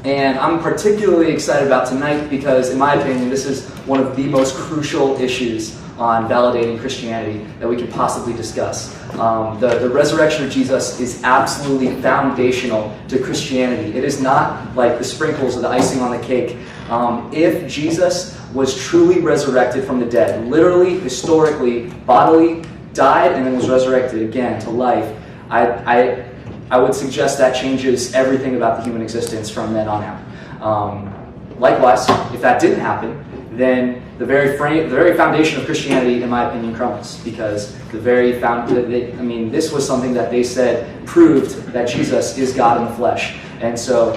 And I'm particularly excited about tonight because, in my opinion, this is one of the most crucial issues on validating Christianity that we could possibly discuss. The resurrection of Jesus is absolutely foundational to Christianity. It is not like the sprinkles or the icing on the cake. If Jesus was truly resurrected from the dead, literally, historically, bodily, died and then was resurrected again to life, I would suggest that changes everything about the human existence from then on out. Likewise, if that didn't happen, then the very foundation of Christianity, in my opinion, crumbles, because this was something that they said proved that Jesus is God in the flesh. And so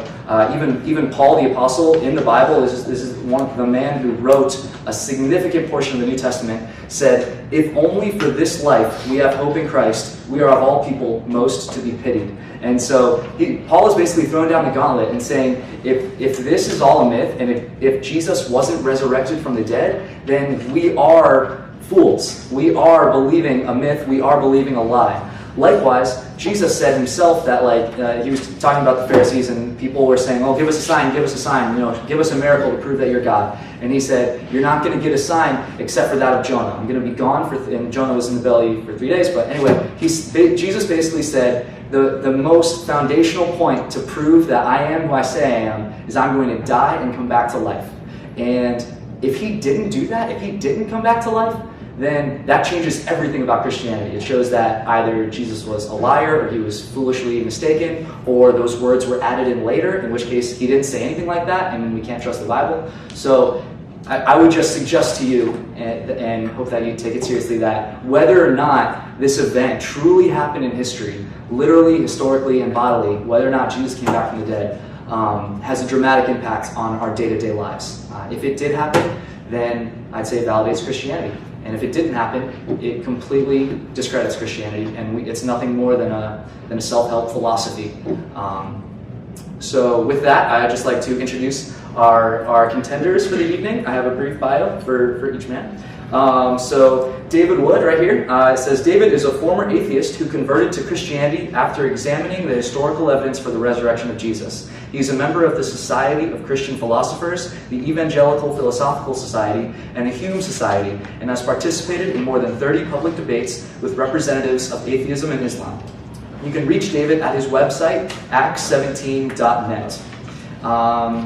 even Paul the Apostle in the Bible, this is the man who wrote a significant portion of the New Testament, said, if only for this life we have hope in Christ, we are of all people most to be pitied. And so Paul is basically throwing down the gauntlet and saying, if this is all a myth, and if Jesus wasn't resurrected from the dead, then we are fools. We are believing a myth. We are believing a lie. Likewise, Jesus said himself that he was talking about the Pharisees, and people were saying, oh, give us a sign, give us a sign, give us a miracle to prove that you're God. And he said, you're not going to get a sign except for that of Jonah. I'm going to be gone and Jonah was in the belly for 3 days. But anyway, Jesus basically said, the most foundational point to prove that I am who I say I am is I'm going to die and come back to life. And if he didn't do that, if he didn't come back to life, then that changes everything about Christianity. It shows that either Jesus was a liar, or he was foolishly mistaken, or those words were added in later, in which case he didn't say anything like that, and we can't trust the Bible. So I would just suggest to you, and hope that you take it seriously, that whether or not this event truly happened in history, literally, historically, and bodily, whether or not Jesus came back from the dead, has a dramatic impact on our day-to-day lives. If it did happen, then I'd say it validates Christianity. And if it didn't happen, it completely discredits Christianity, and it's nothing more than a self-help philosophy. So with that, I'd just like to introduce our contenders for the evening. I have a brief bio for each man. So David Wood, right here, it says, David is a former atheist who converted to Christianity after examining the historical evidence for the resurrection of Jesus. He is a member of the Society of Christian Philosophers, the Evangelical Philosophical Society, and the Hume Society, and has participated in more than 30 public debates with representatives of atheism and Islam. You can reach David at his website, acts17.net.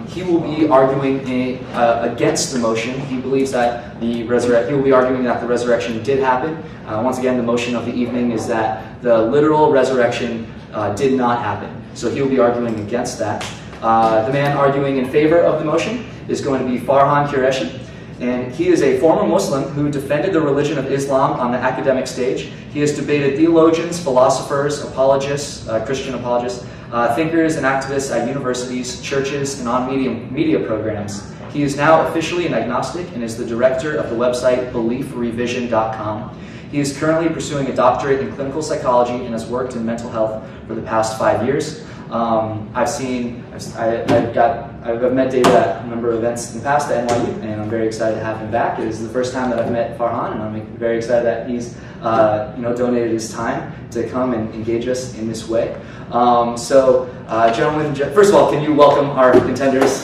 He will be arguing against the motion. He believes that he will be arguing that the resurrection did happen. Once again, the motion of the evening is that the literal resurrection did not happen. So he will be arguing against that. The man arguing in favor of the motion is going to be Farhan Qureshi. And he is a former Muslim who defended the religion of Islam on the academic stage. He has debated theologians, philosophers, apologists, Christian apologists, thinkers and activists at universities, churches, and on media programs. He is now officially an agnostic and is the director of the website beliefrevision.com. He is currently pursuing a doctorate in clinical psychology and has worked in mental health for the past 5 years. I've met David at a number of events in the past at NYU, and I'm very excited to have him back. It is the first time that I've met Farhan, and I'm very excited that he's donated his time to come and engage us in this way. Gentlemen, first of all, can you welcome our contenders?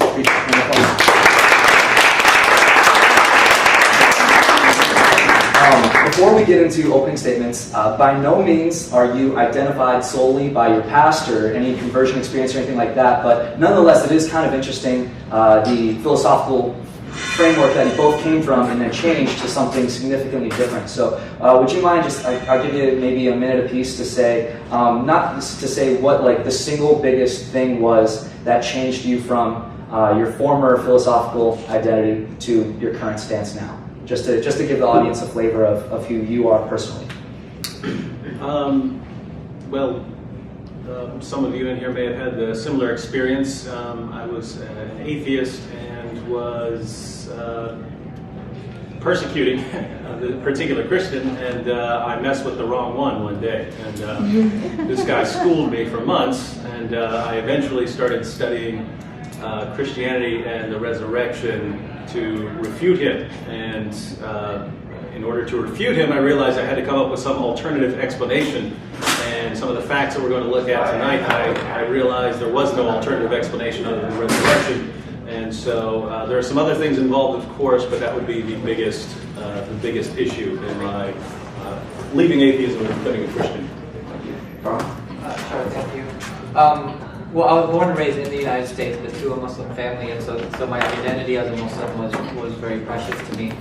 Before we get into opening statements, by no means are you identified solely by your past or any conversion experience or anything like that, but nonetheless it is kind of interesting the philosophical framework that you both came from and then changed to something significantly different. So would you mind I'll give you maybe a minute apiece to say, not to say what like the single biggest thing was that changed you from your former philosophical identity to your current stance now. Just to give the audience a flavor of who you are personally. Some of you in here may have had a similar experience. I was an atheist and was persecuting a particular Christian, and I messed with the wrong one day. And this guy schooled me for months, and I eventually started studying Christianity and the resurrection to refute him. And in order to refute him, I realized I had to come up with some alternative explanation. And some of the facts that we're going to look at tonight, I realized there was no alternative explanation other than resurrection. And so there are some other things involved, of course, but that would be the biggest issue in my leaving atheism and becoming a Christian. Sure, thank you. Well, I was born and raised in the United States, but to a Muslim family, and so my identity as a Muslim was very precious to me.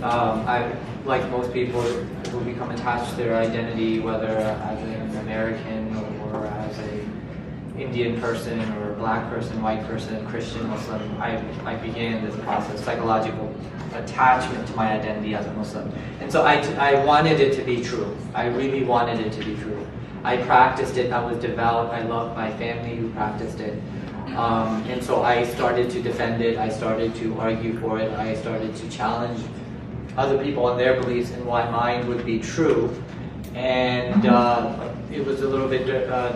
I, like most people, who become attached to their identity, whether as an American or as a Indian person or a black person, white person, Christian, Muslim, I began this process, psychological attachment to my identity as a Muslim. And so I wanted it to be true. I really wanted it to be true. I practiced it, I was devout, I loved my family who practiced it. And so I started to defend it, I started to argue for it, I started to challenge other people on their beliefs and why mine would be true. And it was a little bit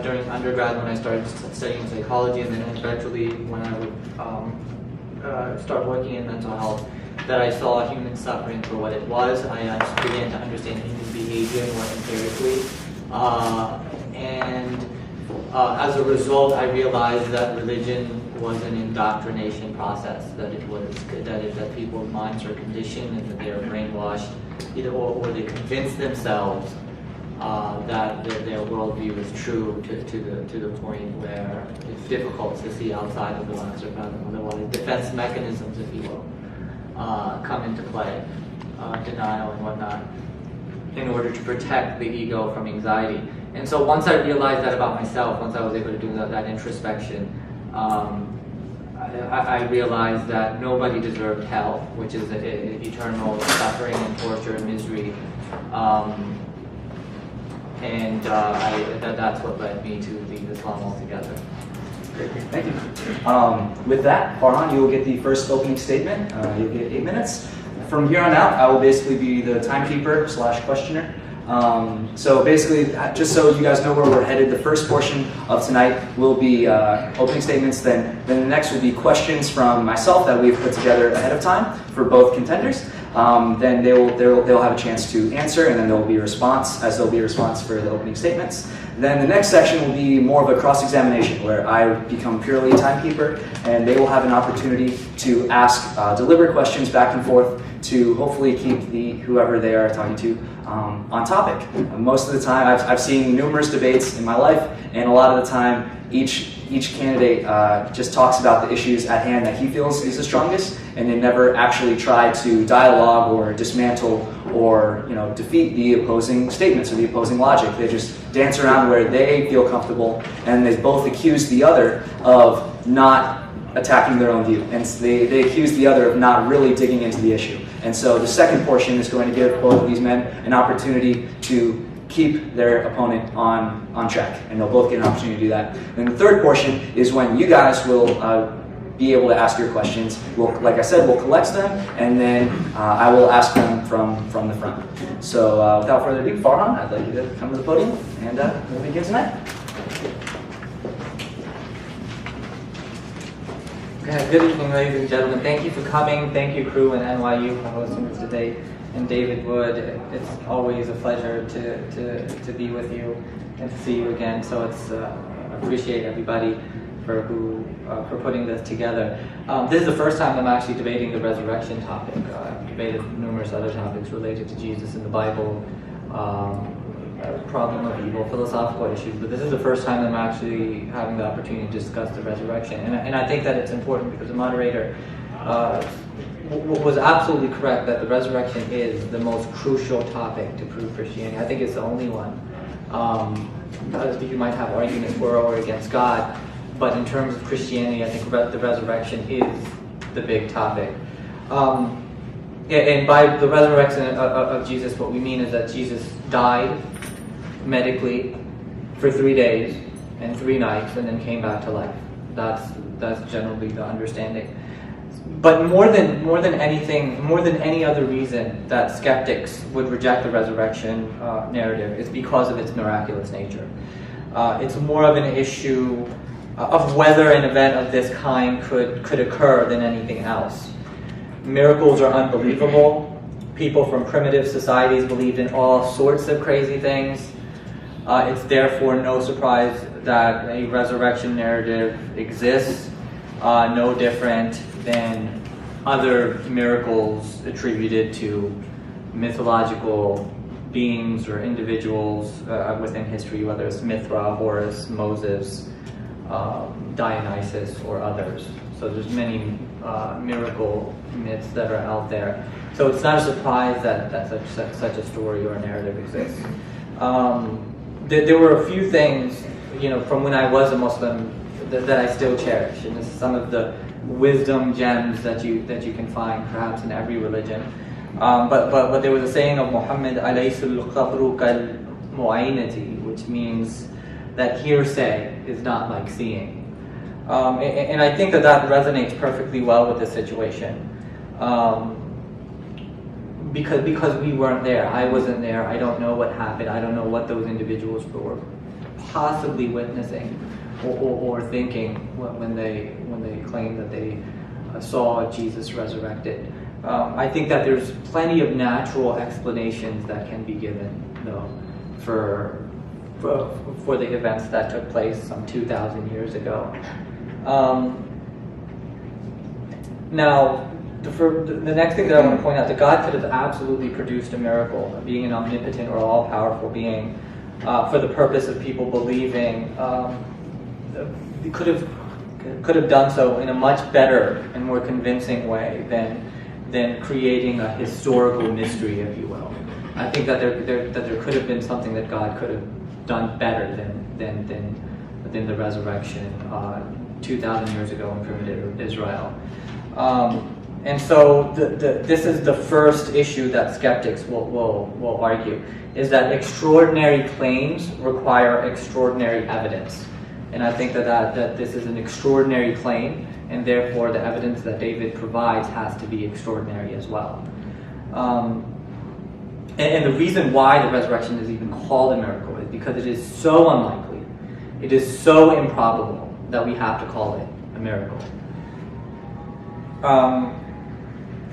during undergrad when I started studying psychology, and then eventually when I would start working in mental health, that I saw human suffering for what it was. I began to understand human behavior more empirically. As a result, I realized that religion was an indoctrination process, that people's minds are conditioned and that they are brainwashed, either or they convince themselves that their worldview is true to the point where it's difficult to see outside of the box or fathom otherwise. Defense mechanisms, if you will, come into play, denial and whatnot, in order to protect the ego from anxiety. And so once I realized that about myself, once I was able to do that introspection, I realized that nobody deserved hell, which is eternal suffering and torture and misery. That's what led me to leave Islam altogether. Great, thank you. With that, Farhan, you will get the first opening statement. You'll get 8 minutes. From here on out, I will basically be the timekeeper / questioner. So basically, just so you guys know where we're headed, the first portion of tonight will be opening statements. Then the next will be questions from myself that we've put together ahead of time for both contenders. Then they'll have a chance to answer, and then there will be a response, as there will be a response for the opening statements. Then the next section will be more of a cross-examination, where I become purely a timekeeper, and they will have an opportunity to ask deliberate questions back and forth to hopefully keep whoever they are talking to on topic. Most of the time, I've seen numerous debates in my life, and a lot of the time, each candidate just talks about the issues at hand that he feels is the strongest, and they never actually try to dialogue or dismantle or defeat the opposing statements or the opposing logic. They just dance around where they feel comfortable, and they both accuse the other of not attacking their own view, and they accuse the other of not really digging into the issue. And so the second portion is going to give both of these men an opportunity to keep their opponent on track, and they'll both get an opportunity to do that. Then the third portion is when you guys will be able to ask your questions. Like I said, we'll collect them, and then I will ask them from the front. So without further ado, Farhan, I'd like you to come to the podium, and we'll begin tonight. Good evening, ladies and gentlemen. Thank you for coming. Thank you, crew and NYU, for hosting us today. And David Wood, it's always a pleasure to be with you and to see you again. So I appreciate everybody for putting this together. This is the first time I'm actually debating the resurrection topic. I've debated numerous other topics related to Jesus in the Bible, problem of evil, philosophical issues, but this is the first time I'm actually having the opportunity to discuss the resurrection. And I think that it's important because the moderator was absolutely correct that the resurrection is the most crucial topic to prove Christianity. I think it's the only one. You might have arguments for or against God, but in terms of Christianity, I think the resurrection is the big topic. And by the resurrection of Jesus, what we mean is that Jesus died medically for 3 days and 3 nights, and then came back to life. That's generally the understanding. But more than anything, more than any other reason that skeptics would reject the resurrection narrative is because of its miraculous nature. It's more of an issue of whether an event of this kind could occur than anything else. Miracles are unbelievable. people from primitive societies believed in all sorts of crazy things. It's therefore no surprise that a resurrection narrative exists, no different than other miracles attributed to mythological beings or individuals within history, whether it's Mithra, Horus, Moses, Dionysus, or others. So there's many miracle myths that are out there. So it's not a surprise that such a story or a narrative exists. There were a few things, from when I was a Muslim that I still cherish, and this is some of the wisdom gems that you can find perhaps in every religion. But there was a saying of Muhammad, alaysul qabru kal mu'aynati, which means that hearsay is not like seeing. And I think that resonates perfectly well with this situation. Because we weren't there. I wasn't there. I don't know what happened. I don't know what those individuals were possibly witnessing or thinking when they claimed that they saw Jesus resurrected. I think that there's plenty of natural explanations that can be given, though, for the events that took place some 2,000 years ago. Now, the next thing that I want to point out, that God could have absolutely produced a miracle, being an omnipotent or all-powerful being, for the purpose of people believing. He could have done so in a much better and more convincing way than creating a historical mystery, if you will. I think that there could have been something that God could have done better than the resurrection 2,000 years ago in primitive Israel. And so this is the first issue that skeptics will argue, is that extraordinary claims require extraordinary evidence. And I think that this is an extraordinary claim, and therefore the evidence that David provides has to be extraordinary as well. And the reason why the resurrection is even called a miracle is because it is so unlikely, it is so improbable that we have to call it a miracle.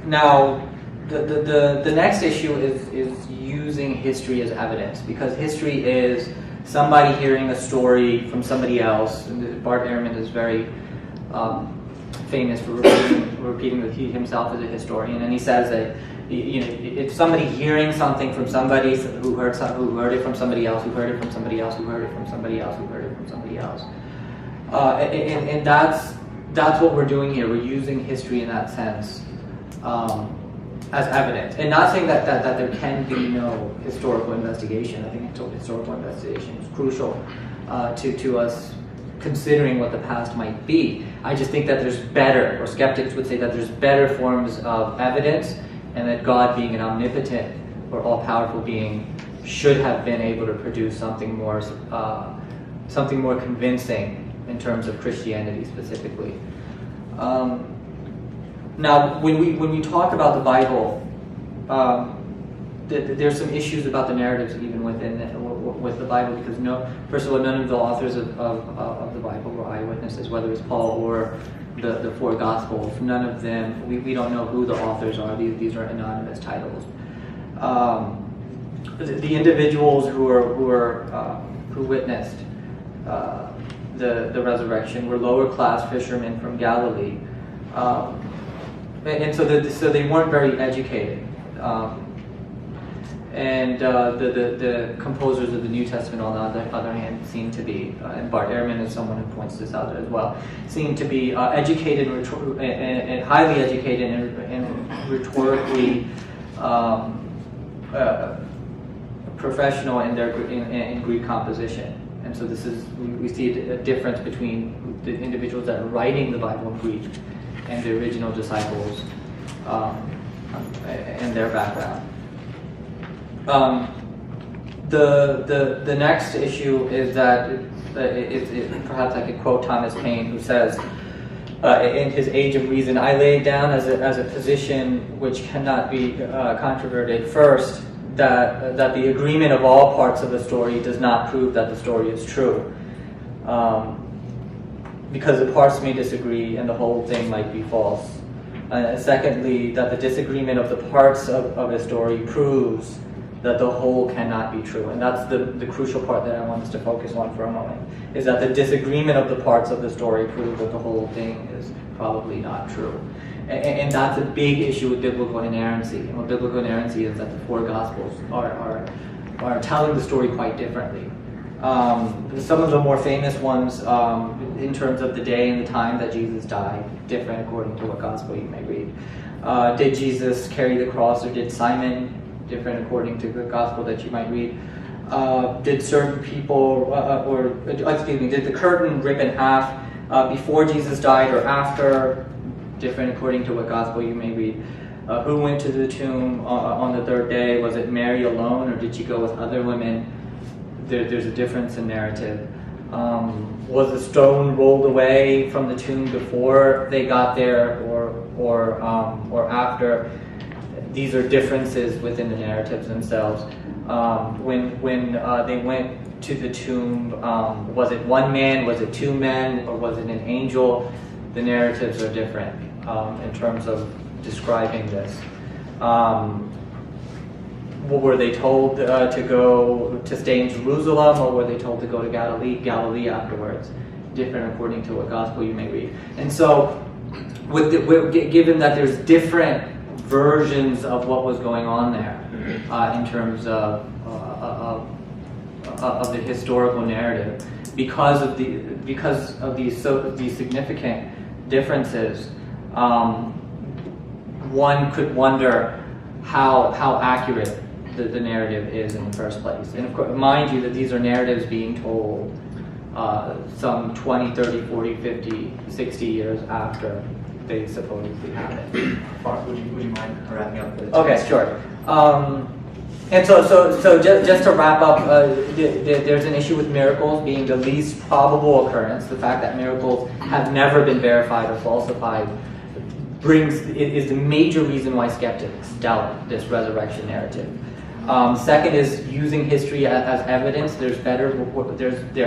Now, the next issue is using history as evidence, because history is somebody hearing a story from somebody else. And Bart Ehrman is very famous for repeating that he himself is a historian, and he says that it's somebody hearing something from somebody who heard it from somebody else, who heard it from somebody else, who heard it from somebody else, who heard it from somebody else. And that's what we're doing here. We're using history in that sense as evidence, and not saying that there can be no historical investigation. I think historical investigation is crucial to us considering what the past might be. I just think that there's better, or skeptics would say that there's better forms of evidence, and that God, being an omnipotent or all-powerful being, should have been able to produce something more convincing in terms of Christianity specifically. Now, when we talk about the Bible, there's some issues about the narratives even with the Bible, because first of all, none of the authors of the Bible were eyewitnesses, whether it's Paul or the four Gospels. None of them, we don't know who the authors are. These are anonymous titles. The individuals who witnessed the resurrection were lower class fishermen from Galilee, and so they weren't very educated. And the composers of the New Testament, on the other hand, seem to be, and Bart Ehrman is someone who points this out as well, seem to be educated and highly educated and rhetorically professional in Greek composition. And so we see a difference between the individuals that are writing the Bible in Greek and the original disciples and their background. The next issue is that perhaps I could quote Thomas Paine, who says, in his Age of Reason, "I lay it down as a position which cannot be controverted. First, that the agreement of all parts of the story does not prove that the story is true, because the parts may disagree and the whole thing might be false. Secondly, that the disagreement of the parts of a story proves that the whole cannot be true. And that's the crucial part that I want us to focus on for a moment, is that the disagreement of the parts of the story prove that the whole thing is probably not true. And that's a big issue with biblical inerrancy. And what biblical inerrancy is that the four Gospels are telling the story quite differently. Some of the more famous ones, in terms of the day and the time that Jesus died, different according to what Gospel you may read. Did Jesus carry the cross, or did Simon? Different according to the Gospel that you might read. Did certain people, did the curtain rip in half before Jesus died or after? Different according to what Gospel you may read. Who went to the tomb on the third day? Was it Mary alone, or did she go with other women? There's a difference in narrative. Was the stone rolled away from the tomb before they got there, or after? These are differences within the narratives themselves. When they went to the tomb, was it one man, was it two men, or was it an angel? The narratives are different in terms of describing this. Were they told to stay in Jerusalem, or were they told to go to Galilee afterwards? Different according to what Gospel you may read. And so, given that there's different versions of what was going on there in terms of the historical narrative, because of these significant differences, one could wonder how accurate the narrative is in the first place. And of course, mind you that these are narratives being told some 20, 30, 40, 50, 60 years after they supposedly happened. Would you mind wrapping up? Okay, sure. And so just to wrap up, there's an issue with miracles being the least probable occurrence. The fact that miracles have never been verified or falsified is the major reason why skeptics doubt this resurrection narrative. Second is using history as evidence. There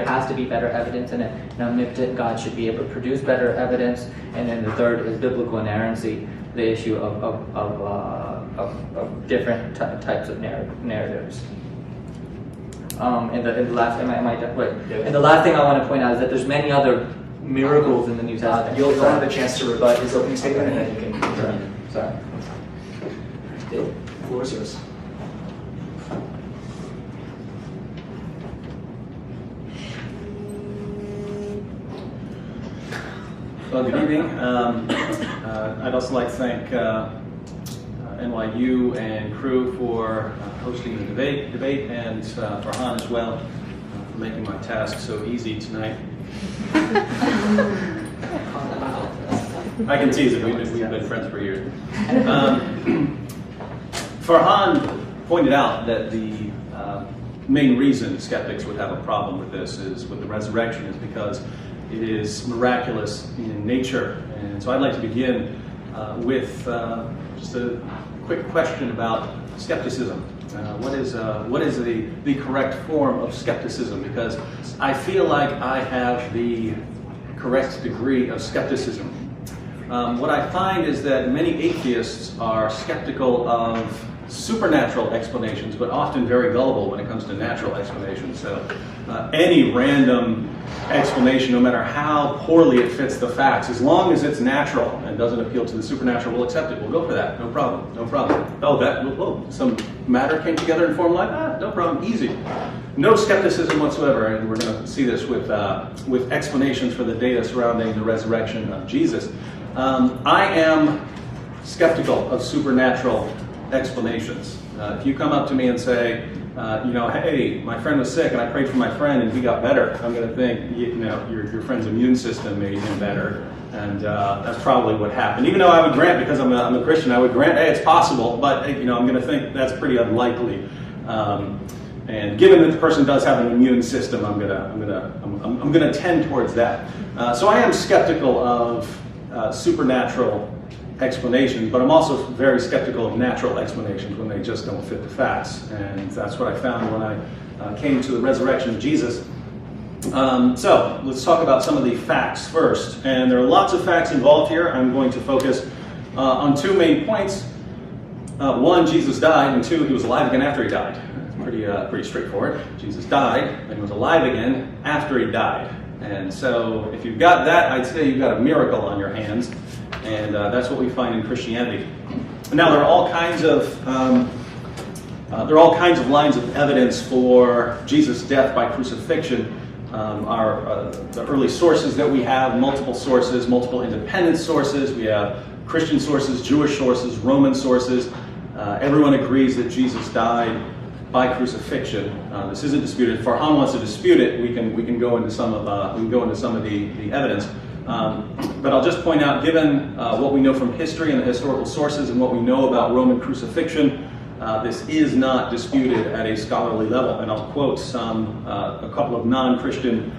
has to be better evidence in it. An omnipotent God should be able to produce better evidence. And then the third is biblical inerrancy, the issue of different types of narratives. And the last thing I want to point out is that there's many other miracles in the New Testament. You'll have a chance to rebut his opening statement, and then you can continue. Sorry. The floor is yours. Well, good evening. I'd also like to thank NYU and crew for hosting the debate, and Farhan as well for making my task so easy tonight. I can tease it. We've been friends for years. Farhan pointed out that the main reason skeptics would have a problem with this is with the resurrection is because it is miraculous in nature. And so I'd like to begin with just a quick question about skepticism. What is the correct form of skepticism? Because I feel like I have the correct degree of skepticism. What I find is that many atheists are skeptical of supernatural explanations, but often very gullible when it comes to natural explanations. So any random explanation, no matter how poorly it fits the facts, as long as it's natural and doesn't appeal to the supernatural, we'll accept it. We'll go for that. No problem. No problem. Oh, some matter came together and formed life? No problem. Easy. No skepticism whatsoever, and we're going to see this with explanations for the data surrounding the resurrection of Jesus. I am skeptical of supernatural explanations. If you come up to me and say, hey, my friend was sick and I prayed for my friend and he got better, I'm going to think, your friend's immune system made him better, and that's probably what happened. Even though I would grant, because I'm a Christian, I would grant, hey, it's possible, but I'm going to think that's pretty unlikely. And given that the person does have an immune system, I'm going to tend towards that. So I am skeptical of supernatural explanations, but I'm also very skeptical of natural explanations when they just don't fit the facts. And that's what I found when I came to the resurrection of Jesus. So let's talk about some of the facts first. And there are lots of facts involved here. I'm going to focus on two main points. One, Jesus died, and two, he was alive again after he died. Pretty straightforward. Jesus died, and he was alive again after he died. And so if you've got that, I'd say you've got a miracle on your hands, and that's what we find in Christianity. Now, there are all kinds of lines of evidence for Jesus' death by crucifixion. The early sources that we have, multiple sources, multiple independent sources. We have Christian sources, Jewish sources, Roman sources. Everyone agrees that Jesus died by crucifixion. This isn't disputed. If Farhan wants to dispute it, we can go into some of the evidence. But I'll just point out, given what we know from history and the historical sources and what we know about Roman crucifixion, this is not disputed at a scholarly level. And I'll quote a couple of non-Christian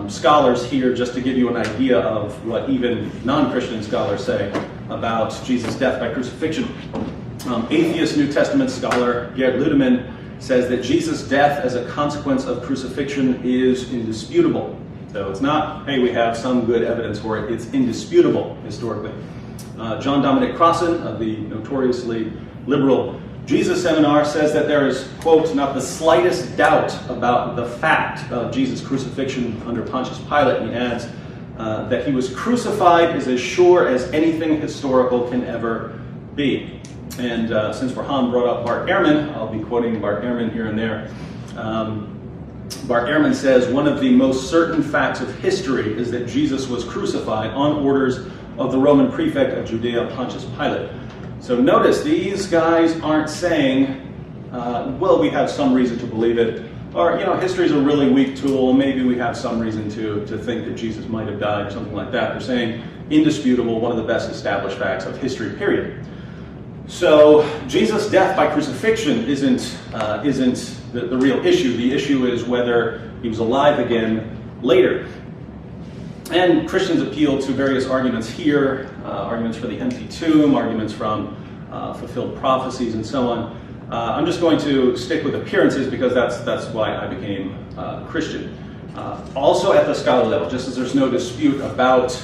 scholars here just to give you an idea of what even non-Christian scholars say about Jesus' death by crucifixion. Atheist New Testament scholar Gerd Ludemann says that Jesus' death as a consequence of crucifixion is indisputable. So it's not, hey, we have some good evidence for it. It's indisputable historically. John Dominic Crossan of the notoriously liberal Jesus Seminar says that there is, quote, not the slightest doubt about the fact of Jesus' crucifixion under Pontius Pilate. And he adds that he was crucified is as sure as anything historical can ever be. And since Farhan brought up Bart Ehrman, I'll be quoting Bart Ehrman here and there. Bart Ehrman says, one of the most certain facts of history is that Jesus was crucified on orders of the Roman prefect of Judea, Pontius Pilate. So notice, these guys aren't saying, well, we have some reason to believe it, or, history is a really weak tool, maybe we have some reason to think that Jesus might have died, or something like that. They're saying, indisputable, one of the best established facts of history, period. So Jesus' death by crucifixion isn't the real issue. The issue is whether he was alive again later. And Christians appeal to various arguments here, arguments for the empty tomb, arguments from fulfilled prophecies, and so on. I'm just going to stick with appearances because that's why I became Christian. Also at the scholarly level, just as there's no dispute about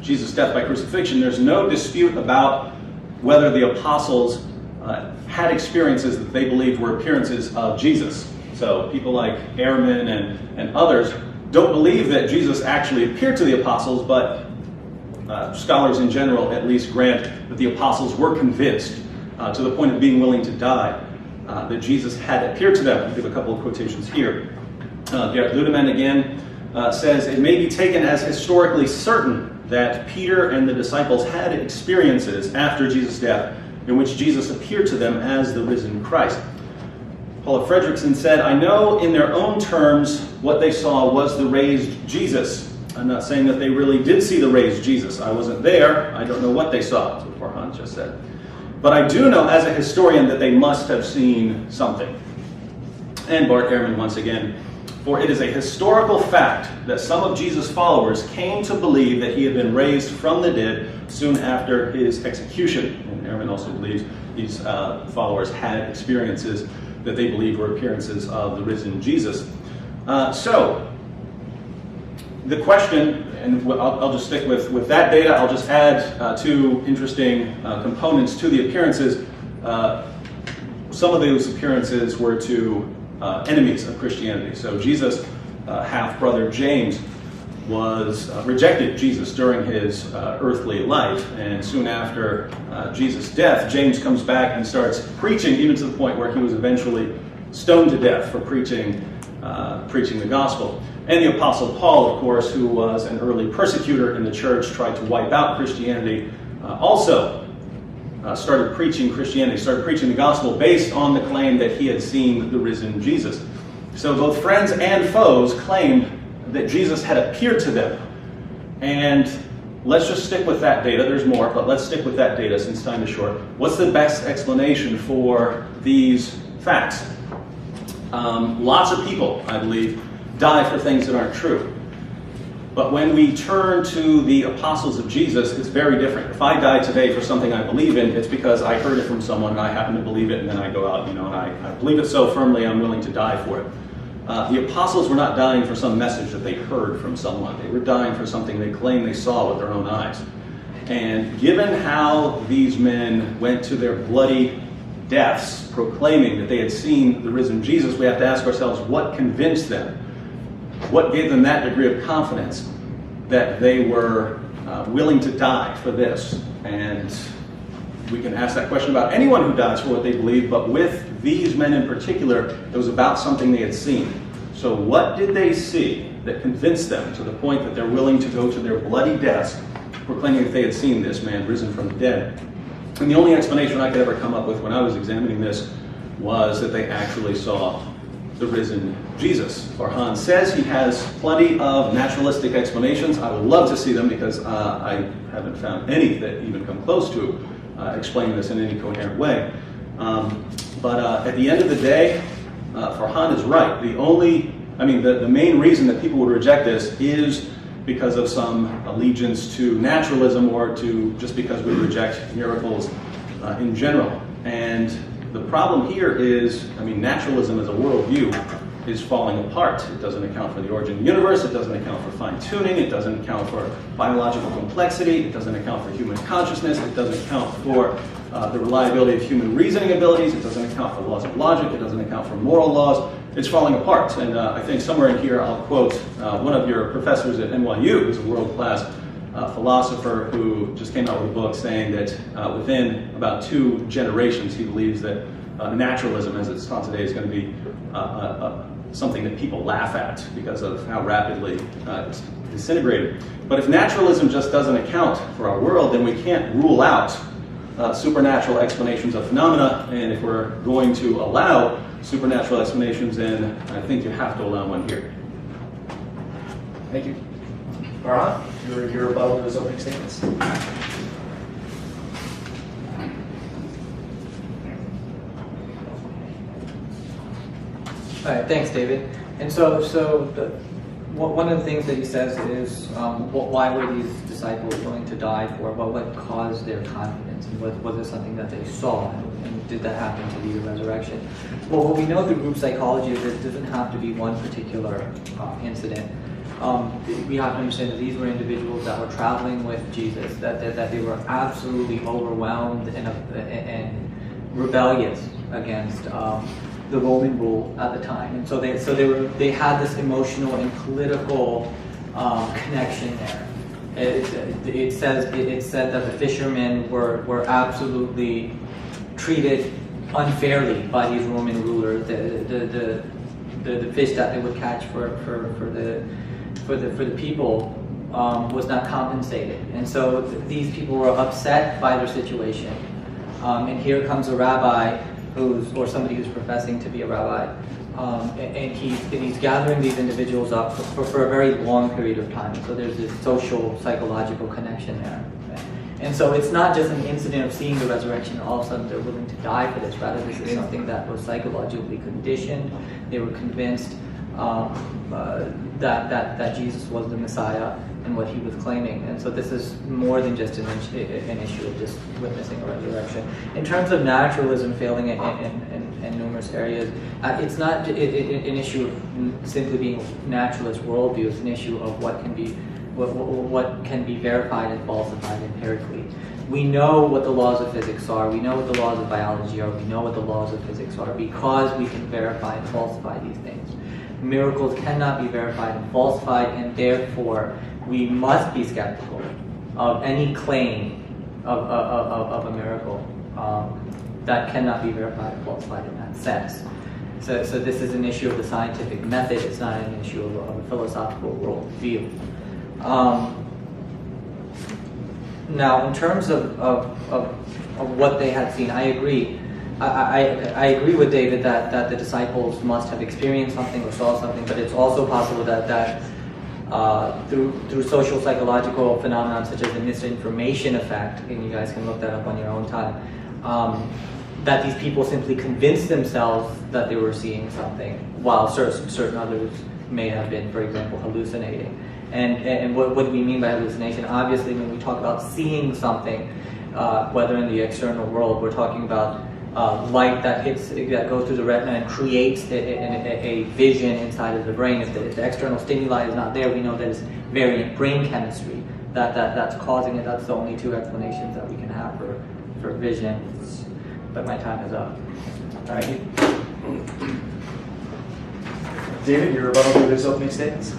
Jesus' death by crucifixion, there's no dispute about whether the apostles had experiences that they believed were appearances of Jesus. So people like Ehrman and others don't believe that Jesus actually appeared to the apostles, but scholars in general at least grant that the apostles were convinced to the point of being willing to die that Jesus had appeared to them. I'll give a couple of quotations here. Gerd Ludemann again says, it may be taken as historically certain that Peter and the disciples had experiences after Jesus' death in which Jesus appeared to them as the risen Christ. Paula Fredrickson said, I know in their own terms what they saw was the raised Jesus. I'm not saying that they really did see the raised Jesus. I wasn't there. I don't know what they saw. That's what Farhan just said. But I do know as a historian that they must have seen something. And Bart Ehrman once again, for it is a historical fact that some of Jesus' followers came to believe that he had been raised from the dead soon after his execution. And Ehrman also believes these followers had experiences that they believed were appearances of the risen Jesus. So, the question, and I'll just stick with that data, I'll just add two interesting components to the appearances. Some of those appearances were to enemies of Christianity. So Jesus' half-brother James rejected Jesus during his earthly life, and soon after Jesus' death, James comes back and starts preaching, even to the point where he was eventually stoned to death for preaching the gospel. And the Apostle Paul, of course, who was an early persecutor in the church, tried to wipe out Christianity, also started preaching Christianity, started preaching the gospel based on the claim that he had seen the risen Jesus. So both friends and foes claimed that Jesus had appeared to them. And let's just stick with that data. There's more, but let's stick with that data since time is short. What's the best explanation for these facts? Lots of people, I believe, die for things that aren't true. But when we turn to the apostles of Jesus, it's very different. If I die today for something I believe in, it's because I heard it from someone and I happen to believe it, and then I go out, and I believe it so firmly I'm willing to die for it. The apostles were not dying for some message that they heard from someone. They were dying for something they claimed they saw with their own eyes. And given how these men went to their bloody deaths proclaiming that they had seen the risen Jesus, we have to ask ourselves, what convinced them? What gave them that degree of confidence that they were willing to die for this? And we can ask that question about anyone who dies for what they believe, but with these men in particular, it was about something they had seen. So what did they see that convinced them to the point that they're willing to go to their bloody deaths proclaiming that they had seen this man risen from the dead? And the only explanation I could ever come up with when I was examining this was that they actually saw the risen Jesus. Farhan says he has plenty of naturalistic explanations. I would love to see them because I haven't found any that even come close to explaining this in any coherent way. But at the end of the day, Farhan is right. The main reason that people would reject this is because of some allegiance to naturalism or to just because we reject miracles in general. And the problem here is, naturalism as a worldview is falling apart. It doesn't account for the origin of the universe, it doesn't account for fine-tuning, it doesn't account for biological complexity, it doesn't account for human consciousness, it doesn't account for the reliability of human reasoning abilities, it doesn't account for laws of logic, it doesn't account for moral laws. It's falling apart. And I think somewhere in here I'll quote one of your professors at NYU, who's a world-class philosopher who just came out with a book saying that within about 2 generations he believes that naturalism as it's taught today is going to be something that people laugh at because of how rapidly it's disintegrated. But if naturalism just doesn't account for our world, then we can't rule out supernatural explanations of phenomena. And if we're going to allow supernatural explanations, then I think you have to allow one here. Thank you. Farhan, your rebuttal to his opening statements. All right, thanks, David. And one of the things that he says is, why were these disciples willing to die for? What caused their confidence? And was it something that they saw? And did that happen to be the resurrection? Well, what we know through group psychology is that it doesn't have to be one particular incident. We have to understand that these were individuals that were traveling with Jesus, that they were absolutely overwhelmed and rebellious against the Roman rule at the time, and so they had this emotional and political connection there. It said that the fishermen were absolutely treated unfairly by these Roman rulers. The fish that they would catch for the people was not compensated, and so these people were upset by their situation. And here comes a rabbi or somebody who's professing to be a rabbi, and he's gathering these individuals up for a very long period of time. So there's this social, psychological connection there. And so it's not just an incident of seeing the resurrection, all of a sudden they're willing to die for this. Rather, this is something that was psychologically conditioned. They were convinced that Jesus was the Messiah and what he was claiming. And so this is more than just an issue of just witnessing a resurrection. In terms of naturalism failing in numerous areas, it's not an issue of simply being naturalist worldview. It's an issue of what can be verified and falsified empirically. We know what the laws of physics are. We know what the laws of biology are. We know what the laws of physics are because we can verify and falsify these things. Miracles cannot be verified and falsified, and therefore we must be skeptical of any claim of a miracle that cannot be verified and falsified in that sense. So this is an issue of the scientific method. It's not an issue of a philosophical worldview. Now, in terms of what they had seen, I agree. I agree with David that the disciples must have experienced something or saw something, but it's also possible that through social psychological phenomena such as the misinformation effect, and you guys can look that up on your own time, that these people simply convinced themselves that they were seeing something, while certain others may have been, for example, hallucinating. And what do we mean by hallucination? Obviously, when we talk about seeing something, whether in the external world, we're talking about light that goes through the retina and creates a vision inside of the brain. If the external stimuli is not there, we know that it's variant brain chemistry that's causing it. That's the only two explanations that we can have for visions. But my time is up. All right. David, your rebuttal to his opening statements?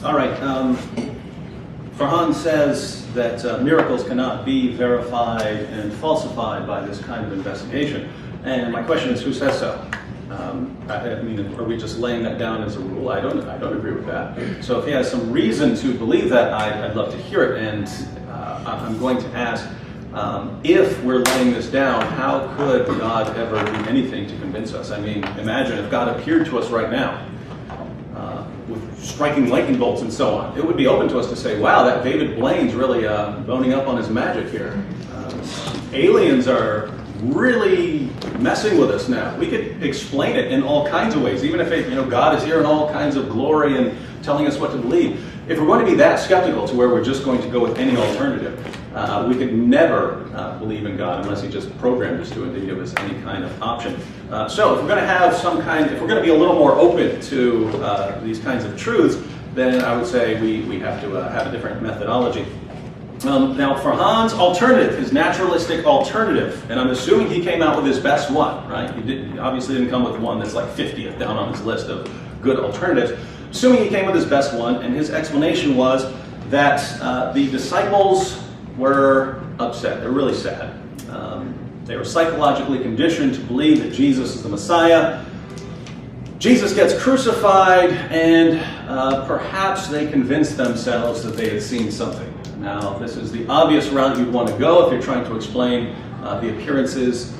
All right. Farhan says that miracles cannot be verified and falsified by this kind of investigation. And my question is, who says so? I mean, are we just laying that down as a rule? I don't agree with that. So if he has some reason to believe that, I'd love to hear it. And I'm going to ask, if we're laying this down, how could God ever do anything to convince us? I mean, imagine if God appeared to us right now with striking lightning bolts and so on. It would be open to us to say, wow, that David Blaine's really boning up on his magic here. Aliens are really messing with us now. We could explain it in all kinds of ways, even if God is here in all kinds of glory and telling us what to believe. If we're going to be that skeptical to where we're just going to go with any alternative, we could never believe in God unless He just programmed us to give us any kind of option. So if we're going to have if we're going to be a little more open to these kinds of truths, then I would say we have to have a different methodology. Now, Farhan's alternative, his naturalistic alternative, and I'm assuming he came out with his best one, right? He obviously didn't come with one that's like 50th down on his list of good alternatives. Assuming he came with his best one, and his explanation was that the disciples were upset. They're really sad. They were psychologically conditioned to believe that Jesus is the Messiah. Jesus gets crucified, and perhaps they convinced themselves that they had seen something. Now, this is the obvious route you'd want to go if you're trying to explain the appearances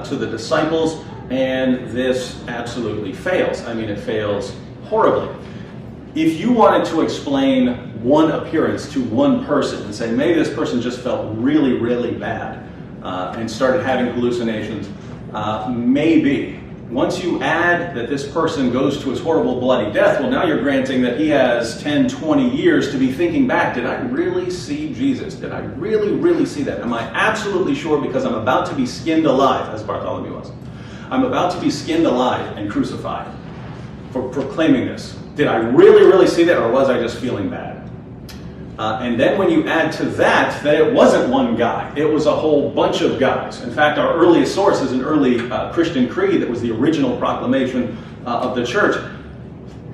to the disciples, and this absolutely fails. I mean, it fails horribly. If you wanted to explain one appearance to one person and say, maybe this person just felt really, really bad and started having hallucinations, maybe. Once you add that this person goes to his horrible bloody death, well, now you're granting that he has 10, 20 years to be thinking back, did I really see Jesus? Did I really, really see that? Am I absolutely sure because I'm about to be skinned alive, as Bartholomew was? I'm about to be skinned alive and crucified for proclaiming this. Did I really, really see that, or was I just feeling bad? And then when you add to that it wasn't one guy, it was a whole bunch of guys. In fact, our earliest source is an early Christian creed that was the original proclamation of the church,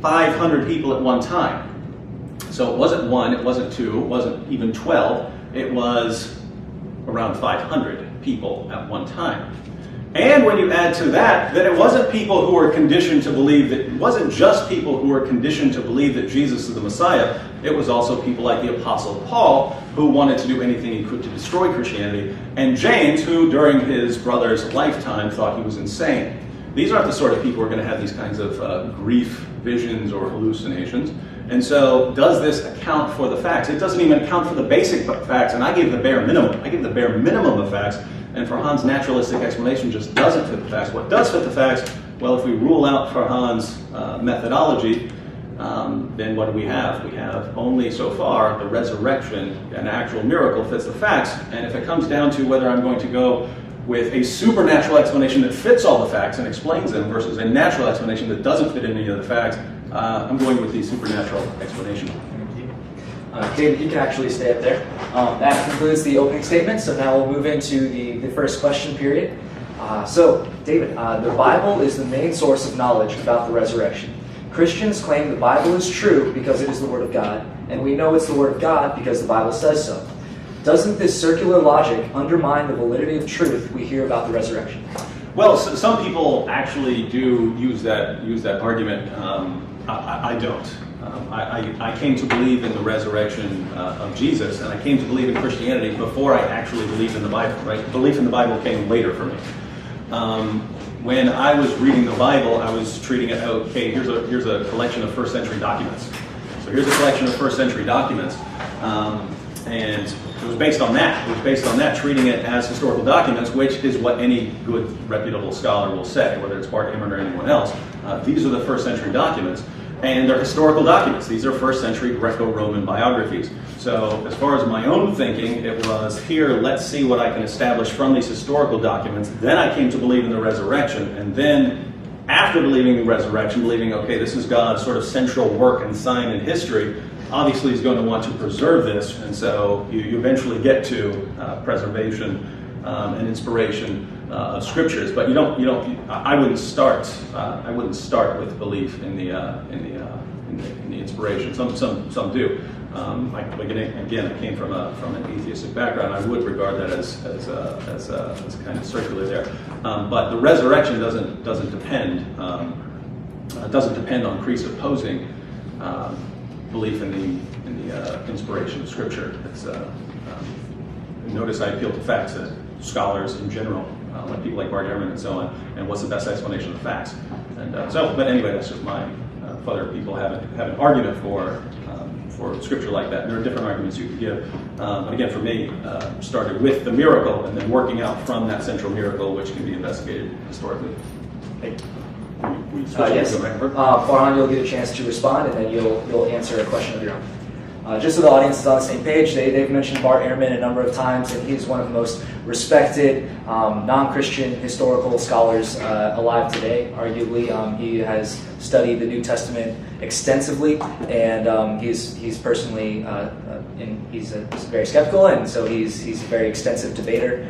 500 people at one time. So it wasn't one, it wasn't two, it wasn't even 12, it was around 500 people at one time. And when you add to that it wasn't people who were conditioned to believe that, it wasn't just people who were conditioned to believe that Jesus is the Messiah, it was also people like the Apostle Paul who wanted to do anything he could to destroy Christianity, and James, who during his brother's lifetime thought he was insane. These aren't the sort of people who are going to have these kinds of grief visions or hallucinations. And so does this account for the facts? It doesn't even account for the basic facts, and I give the bare minimum. I give the bare minimum of facts. And Farhan's naturalistic explanation just doesn't fit the facts. What does fit the facts? Well, if we rule out Farhan's methodology, then what do we have? We have only so far the resurrection, an actual miracle fits the facts. And if it comes down to whether I'm going to go with a supernatural explanation that fits all the facts and explains them versus a natural explanation that doesn't fit any of the facts, I'm going with the supernatural explanation. David, you can actually stay up there. That concludes the opening statement, so now we'll move into the first question period. So, David, the Bible is the main source of knowledge about the resurrection. Christians claim the Bible is true because it is the Word of God, and we know it's the Word of God because the Bible says so. Doesn't this circular logic undermine the validity of truth we hear about the resurrection? Well, some people actually do use that argument. I don't. I came to believe in the resurrection of Jesus, and I came to believe in Christianity before I actually believed in the Bible. Right? Belief in the Bible came later for me. When I was reading the Bible, I was treating it, okay, here's a collection of first century documents. So here's a collection of first century documents, and it was based on that. It was based on that, treating it as historical documents, which is what any good, reputable scholar will say, whether it's Bart Ehrman or anyone else. These are the first century documents. And they're historical documents. These are first century Greco-Roman biographies. So as far as my own thinking, it was, here, let's see what I can establish from these historical documents. Then I came to believe in the resurrection. And then after believing the resurrection, believing, okay, this is God's sort of central work and sign in history, obviously he's going to want to preserve this, and so you eventually get to preservation and inspiration of scriptures. But I wouldn't start with belief in the inspiration. Some do. Again, I came from an atheistic background. I would regard that as kind of circular there. But the resurrection doesn't depend on presupposing belief in the inspiration of Scripture. Notice I appeal to facts, that scholars in general, like people like Bart Ehrman and so on, and what's the best explanation of facts. And but anyway, that's just my. Other people have an argument for Scripture like that. And there are different arguments you could give. But again, for me, started with the miracle and then working out from that central miracle, which can be investigated historically. Hey. Yes. Farhan, you'll get a chance to respond, and then you'll answer a question of your own. Just so the audience is on the same page, they've mentioned Bart Ehrman a number of times, and he's one of the most respected non-Christian historical scholars alive today. Arguably, he has studied the New Testament extensively, and he's personally he's very skeptical, and so he's a very extensive debater,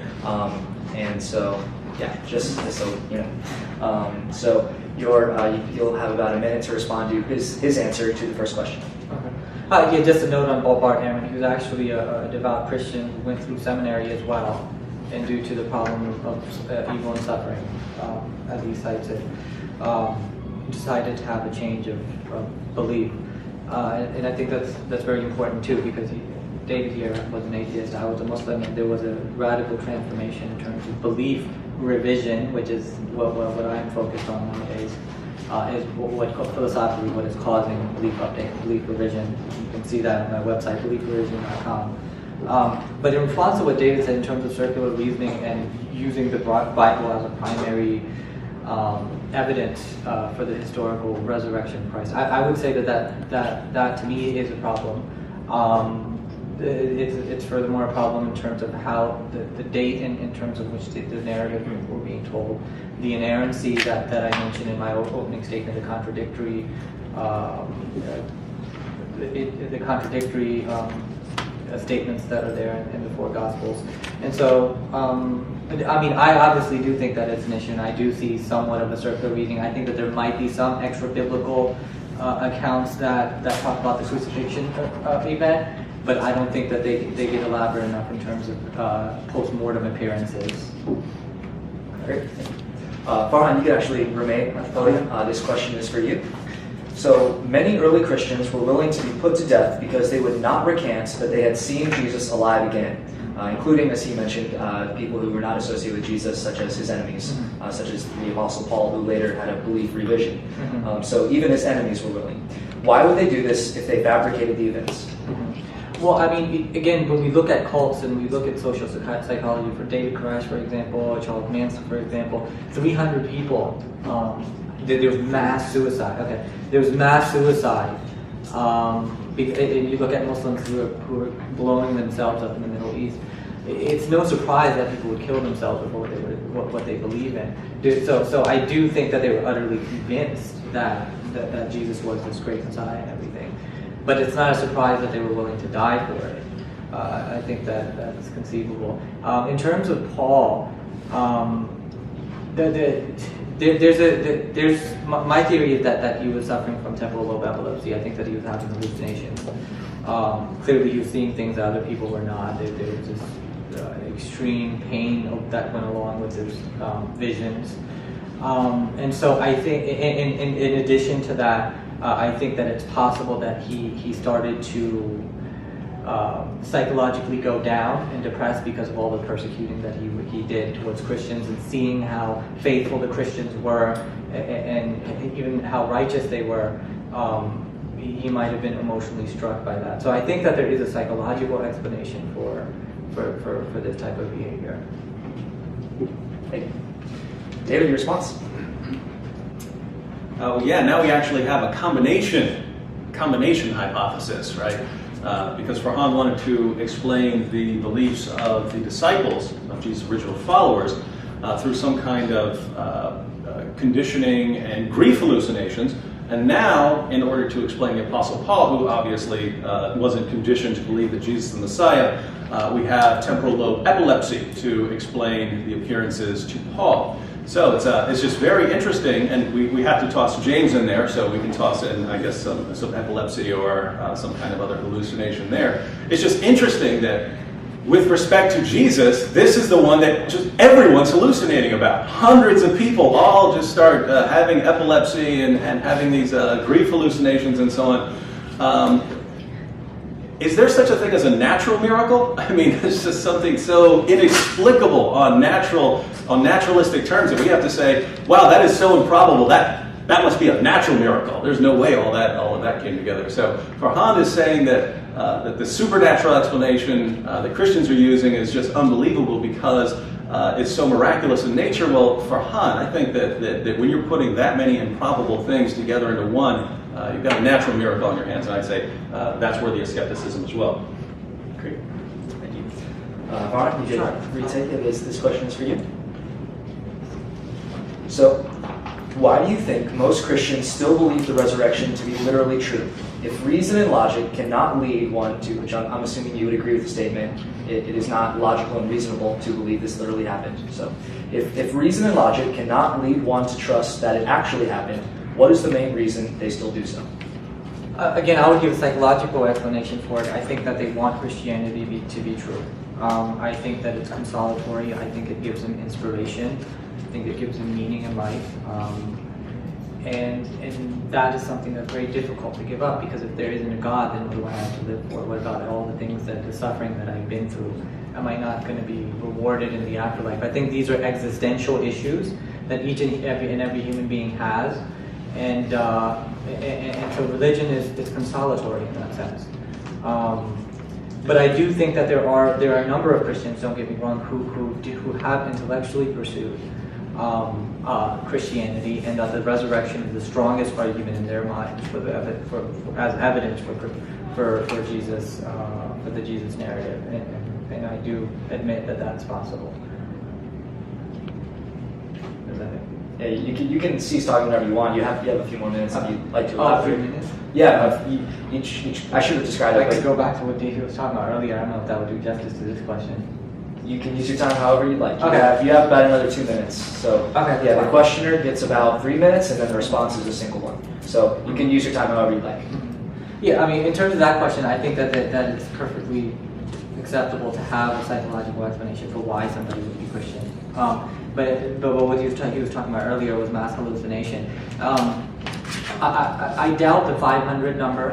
and so yeah, just so you know. So you'll have about a minute to respond to his answer to the first question. Yeah, just a note on Bart Ehrman. He was actually a devout Christian who went through seminary as well, and due to the problem of evil and suffering, as he cites it, decided to have a change of belief. And I think that's very important too, because David here was an atheist, I was a Muslim, and there was a radical transformation in terms of belief revision, which is what I'm focused on nowadays. Is philosophically what is causing belief update, belief revision. You can see that on my website, beliefrevision.com. But in response to what David said in terms of circular reasoning and using the Bible as a primary evidence for the historical resurrection of Christ, I would say that to me is a problem. It's furthermore a problem in terms of how the date in terms of which the narrative were being told, the inerrancy that I mentioned in my opening statement, the contradictory statements that are there in the four Gospels. And so, I obviously do think that it's an issue, and I do see somewhat of a circular reading. I think that there might be some extra-biblical accounts that talk about the crucifixion event, but I don't think that they get elaborate enough in terms of post-mortem appearances. Great. Farhan, you can actually remain at the podium. This question is for you. So, many early Christians were willing to be put to death because they would not recant that they had seen Jesus alive again, including, as he mentioned, people who were not associated with Jesus, such as his enemies, such as the Apostle Paul, who later had a belief revision. So even his enemies were willing. Why would they do this if they fabricated the events? Well, again, when we look at cults and we look at social psychology, for David Qureshi, for example, or Charles Manson, for example, 300 people, there was mass suicide. Okay, there was mass suicide. And you look at Muslims who are blowing themselves up in the Middle East. It's no surprise that people would kill themselves for what they believe in. So I do think that they were utterly convinced that Jesus was this great Messiah and everything. But it's not a surprise that they were willing to die for it. I think that's conceivable. In terms of Paul, my theory is that he was suffering from temporal lobe epilepsy. I think that he was having hallucinations. Clearly, he was seeing things that other people were not. There was this extreme pain that went along with his visions. And so I think, in addition to that, I think that it's possible that he started to psychologically go down and depressed because of all the persecuting that he did towards Christians, and seeing how faithful the Christians were and even how righteous they were. He might have been emotionally struck by that. So I think that there is a psychological explanation for this type of behavior. Hey. David, your response? Now we actually have a combination hypothesis, right? Because Farhan wanted to explain the beliefs of the disciples, of Jesus' original followers, through some kind of conditioning and grief hallucinations. And now, in order to explain the Apostle Paul, who obviously wasn't conditioned to believe that Jesus is the Messiah, we have temporal lobe epilepsy to explain the appearances to Paul. So it's just very interesting, and we have to toss James in there, so we can toss in, I guess, some epilepsy or some kind of other hallucination there. It's just interesting that with respect to Jesus, this is the one that just everyone's hallucinating about. Hundreds of people all just start having epilepsy and having these grief hallucinations and so on. Is there such a thing as a natural miracle? I mean, it's just something so inexplicable on naturalistic terms that we have to say, wow, that is so improbable. That must be a natural miracle. There's no way all of that came together. So Farhan is saying that the supernatural explanation that Christians are using is just unbelievable because it's so miraculous in nature. Well, Farhan, I think that when you're putting that many improbable things together into one, you've got a natural miracle on your hands, and I'd say that's worthy of skepticism as well. Great. Thank you. Farhan, you could retake it. This question is for you. So, why do you think most Christians still believe the resurrection to be literally true? If reason and logic cannot lead one to, which I'm assuming you would agree with the statement, it is not logical and reasonable to believe this literally happened. So, if reason and logic cannot lead one to trust that it actually happened, what is the main reason they still do so? Again, I would give a psychological explanation for it. I think that they want Christianity to be true. I think that it's consolatory. I think it gives them inspiration. I think it gives them meaning in life. And that is something that's very difficult to give up, because if there isn't a God, then what do I have to live for? What about all the things the suffering that I've been through? Am I not going to be rewarded in the afterlife? I think these are existential issues that each and every human being has. And so religion is consolatory in that sense. But I do think that there are a number of Christians, don't get me wrong, who have intellectually pursued Christianity, and that the resurrection is the strongest argument in their minds as evidence for Jesus, for the Jesus narrative, and I do admit that that's possible. Is that it? Yeah, you can cease talking whenever you want. You have a few more minutes if you'd like to. 3 minutes? Yeah, each I should have described it. I could go back to what Davey was talking about earlier. I don't know if that would do justice to this question. You can use your time however you'd like. Okay. You have about another 2 minutes. So okay, yeah, the questioner gets about 3 minutes, and then the response is a single one. So you can use your time however you'd like. Yeah, I mean, in terms of that question, I think that it's perfectly acceptable to have a psychological explanation for why somebody would be Christian. But what he was talking about earlier was mass hallucination. I doubt the 500 number.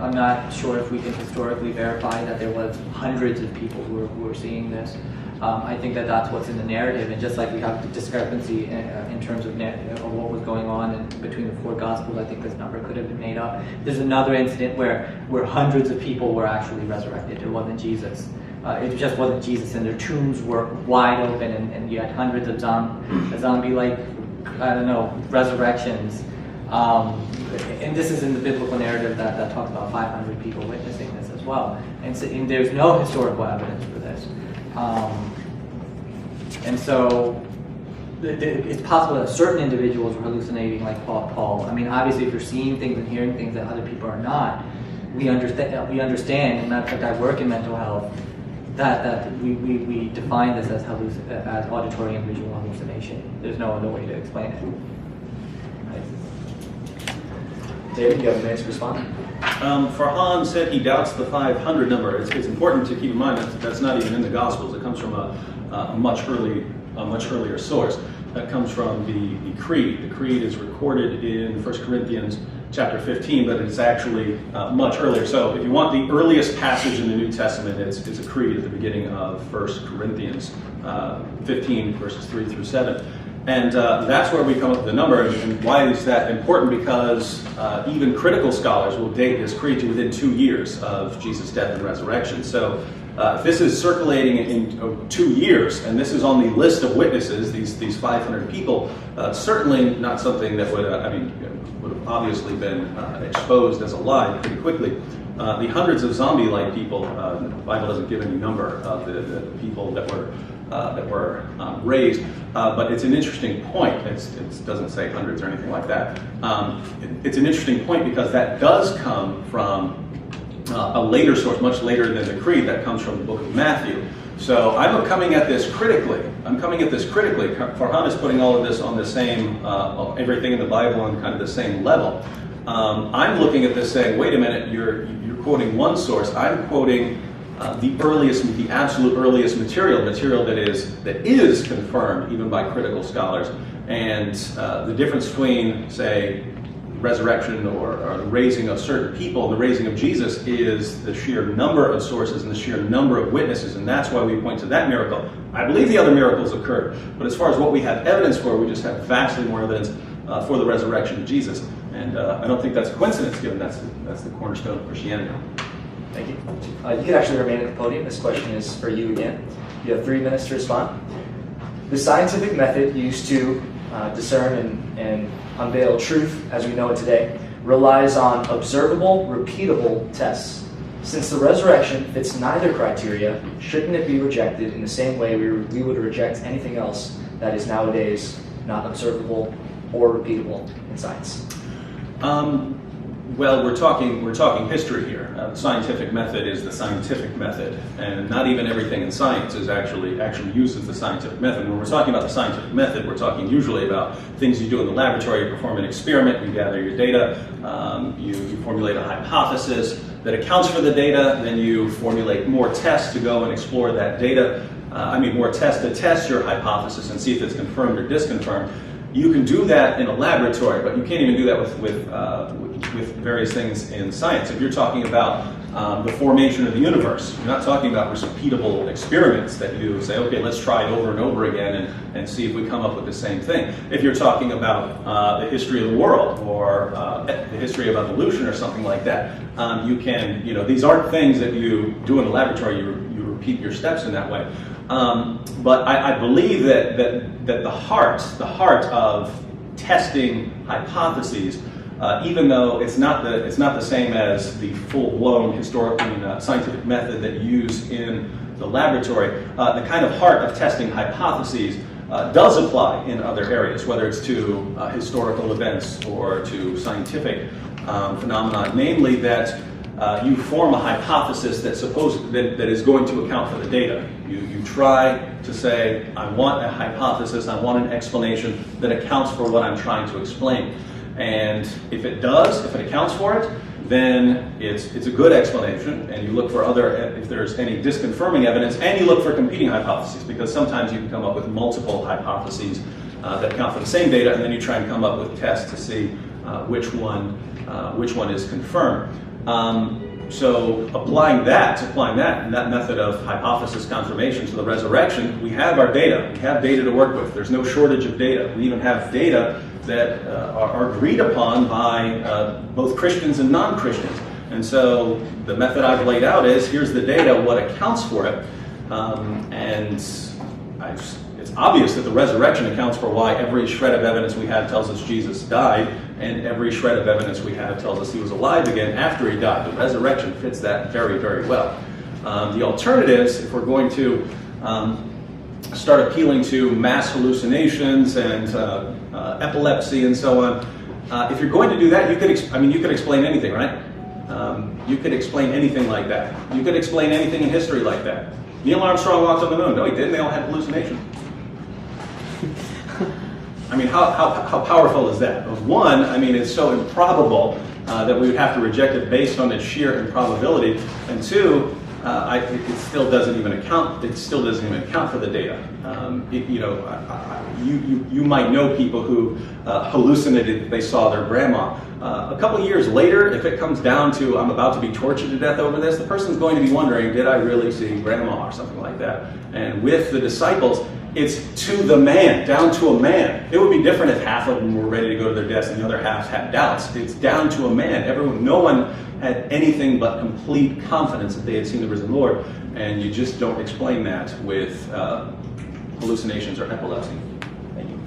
I'm not sure if we can historically verify that there was hundreds of people who were seeing this. I think that that's what's in the narrative, and just like we have the discrepancy in terms of what was going on between the four Gospels, I think this number could have been made up. There's another incident where hundreds of people were actually resurrected. It wasn't Jesus. It just wasn't Jesus, and their tombs were wide open, and you had hundreds of zombie-like, resurrections. And this is in the biblical narrative that talks about 500 people witnessing this as well. And there's no historical evidence for this. And so it's possible that certain individuals were hallucinating like Paul. I mean, obviously, if you're seeing things and hearing things that other people are not, we understand, and that's like I work in mental health, that we define this as auditory and visual hallucination. There's no other way to explain it. David, you have a minute to respond. Farhan said he doubts the 500 number. It's important to keep in mind that that's not even in the Gospels. It comes from a much earlier source. That comes from the Creed. The Creed is recorded in 1 Corinthians chapter 15, but it's actually much earlier. So if you want the earliest passage in the New Testament, it's a Creed at the beginning of 1 Corinthians 15, verses 3 through 7. And that's where we come up with the number. And why is that important? Because even critical scholars will date this creed to within 2 years of Jesus' death and resurrection. So if this is circulating in 2 years, and this is on the list of witnesses, these 500 people, certainly not something that would have obviously been exposed as a lie pretty quickly. The hundreds of zombie-like people, the Bible doesn't give any number of the people that were raised, but it's an interesting point. It doesn't say hundreds or anything like that. It's an interesting point because that does come from a later source, much later than the Creed, that comes from the book of Matthew. So I'm coming at this critically. Farhan is putting all of this on the same, everything in the Bible on kind of the same level. I'm looking at this saying, wait a minute, you're quoting one source. I'm quoting the absolute earliest material that is confirmed even by critical scholars. And the difference between, say, resurrection or the raising of certain people, the raising of Jesus, is the sheer number of sources and the sheer number of witnesses, and that's why we point to that miracle. I believe the other miracles occurred, but as far as what we have evidence for, we just have vastly more evidence for the resurrection of Jesus. And I don't think that's a coincidence, given that's the cornerstone of Christianity. Thank you. You can actually remain at the podium. This question is for you again. You have 3 minutes to respond. The scientific method used to discern and unveil truth as we know it today relies on observable, repeatable tests. Since the resurrection fits neither criteria, shouldn't it be rejected in the same way we would reject anything else that is nowadays not observable or repeatable in science? Well, we're talking history here. The scientific method is the scientific method, and not even everything in science is actually uses the scientific method. When we're talking about the scientific method, we're talking usually about things you do in the laboratory. You perform an experiment, you gather your data, you formulate a hypothesis that accounts for the data, then you formulate more tests to go and explore that data. More tests to test your hypothesis and see if it's confirmed or disconfirmed. You can do that in a laboratory, but you can't even do that with various things in science. If you're talking about the formation of the universe, you're not talking about repeatable experiments that you say, okay, let's try it over and over again and see if we come up with the same thing. If you're talking about the history of the world or the history of evolution or something like that, these aren't things that you do in a laboratory. You repeat your steps in that way. But I believe that the heart of testing hypotheses, even though it's not the same as the full-blown historical scientific method that you use in the laboratory, the kind of heart of testing hypotheses does apply in other areas, whether it's to historical events or to scientific phenomena, namely that you form a hypothesis that is going to account for the data. You try to say, I want a hypothesis, I want an explanation that accounts for what I'm trying to explain. And if it accounts for it, then it's a good explanation, and you look for if there's any disconfirming evidence, and you look for competing hypotheses, because sometimes you can come up with multiple hypotheses that account for the same data, and then you try and come up with tests to see which one is confirmed. So applying that method of hypothesis confirmation to the resurrection, we have our data. We have data to work with. There's no shortage of data. We even have data that are agreed upon by both Christians and non-Christians. And so the method I've laid out is, here's the data, what accounts for it. It's obvious that the resurrection accounts for why every shred of evidence we have tells us Jesus died, and every shred of evidence we have tells us he was alive again after he died. The resurrection fits that very, very well. The alternatives, if we're going to start appealing to mass hallucinations and epilepsy and so on, if you're going to do that, you could explain anything, right? You could explain anything like that. You could explain anything in history like that. Neil Armstrong walked on the moon. No, he didn't. They all had hallucinations. How powerful is that? One, it's so improbable that we would have to reject it based on its sheer improbability. And two, it still doesn't even account. It still doesn't even account for the data. You might know people who hallucinated that they saw their grandma. A couple of years later, if it comes down to I'm about to be tortured to death over this, the person's going to be wondering, did I really see grandma or something like that? And with the disciples, it's to the man, down to a man. It would be different if half of them were ready to go to their deaths and the other half had doubts. It's down to a man. No one had anything but complete confidence that they had seen the risen Lord, and you just don't explain that with hallucinations or epilepsy. Thank you.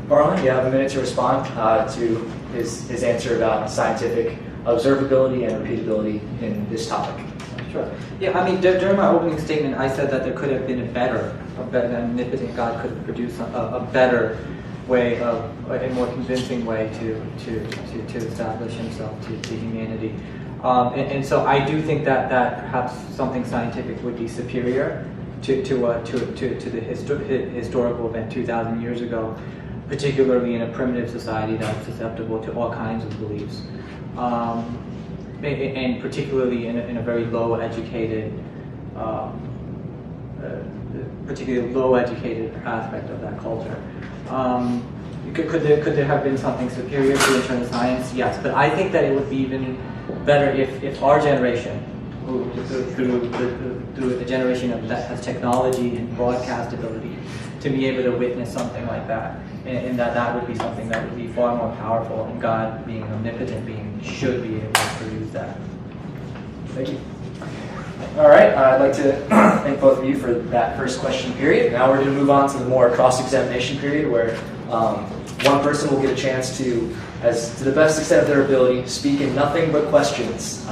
Farhan, you have a minute to respond to his answer about scientific observability and repeatability in this topic. Sure. Yeah, I mean, during my opening statement, I said that there could have been a better omnipotent God could have produced a better way a more convincing way to establish himself to humanity. And so I do think that perhaps something scientific would be superior to the historical event 2,000 years ago, particularly in a primitive society that's susceptible to all kinds of beliefs. And particularly in a very low educated aspect of that culture. Could there have been something superior to in terms of science? Yes, but I think that it would be even better if our generation, through the generation that has technology and broadcast ability, to be able to witness something like that, and that would be something that would be far more powerful, and God, being an omnipotent being, should be able to produce that. Thank you. All right, I'd like to thank both of you for that first question period. Now we're going to move on to the more cross-examination period, where one person will get a chance to, as to the best extent of their ability, speak in nothing but questions.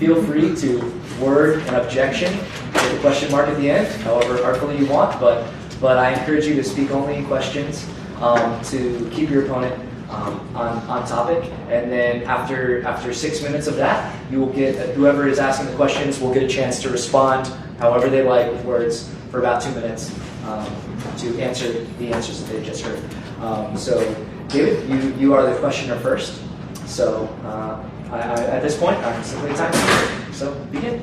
Feel free to word an objection with a question mark at the end, however artfully you want, but I encourage you to speak only in questions to keep your opponent on topic. And then after 6 minutes of that, you will get, whoever is asking the questions will get a chance to respond however they like with words for about 2 minutes to answer the answers that they just heard. So David, you are the questioner first. So at this point, I'm simply time. So begin.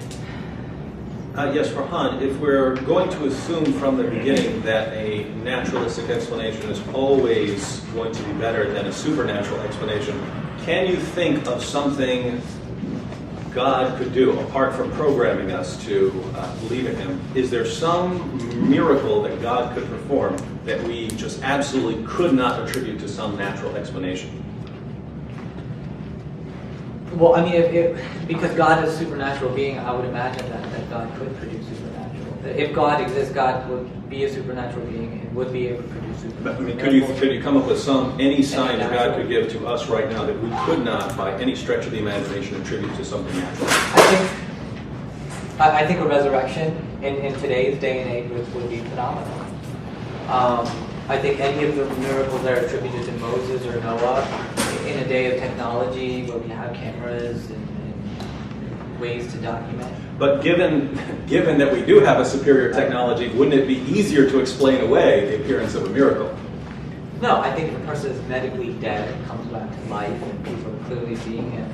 Yes, Farhan, if we're going to assume from the beginning that a naturalistic explanation is always going to be better than a supernatural explanation, can you think of something God could do, apart from programming us to believe in Him? Is there some miracle that God could perform that we just absolutely could not attribute to some natural explanation? Well, I mean, because God is a supernatural being, I would imagine that God could produce supernatural. If God exists, God would be a supernatural being and would be able to produce supernatural. But, I mean, could you come up with any sign that God could give to us right now that we could not, by any stretch of the imagination, attribute to something natural? I think a resurrection in today's day and age would be phenomenal. I think any of the miracles that are attributed to Moses or Noah, in a day of technology where we have cameras and ways to document. But given that we do have a superior technology, wouldn't it be easier to explain away the appearance of a miracle? No, I think if a person is medically dead and comes back to life and people are clearly seeing it,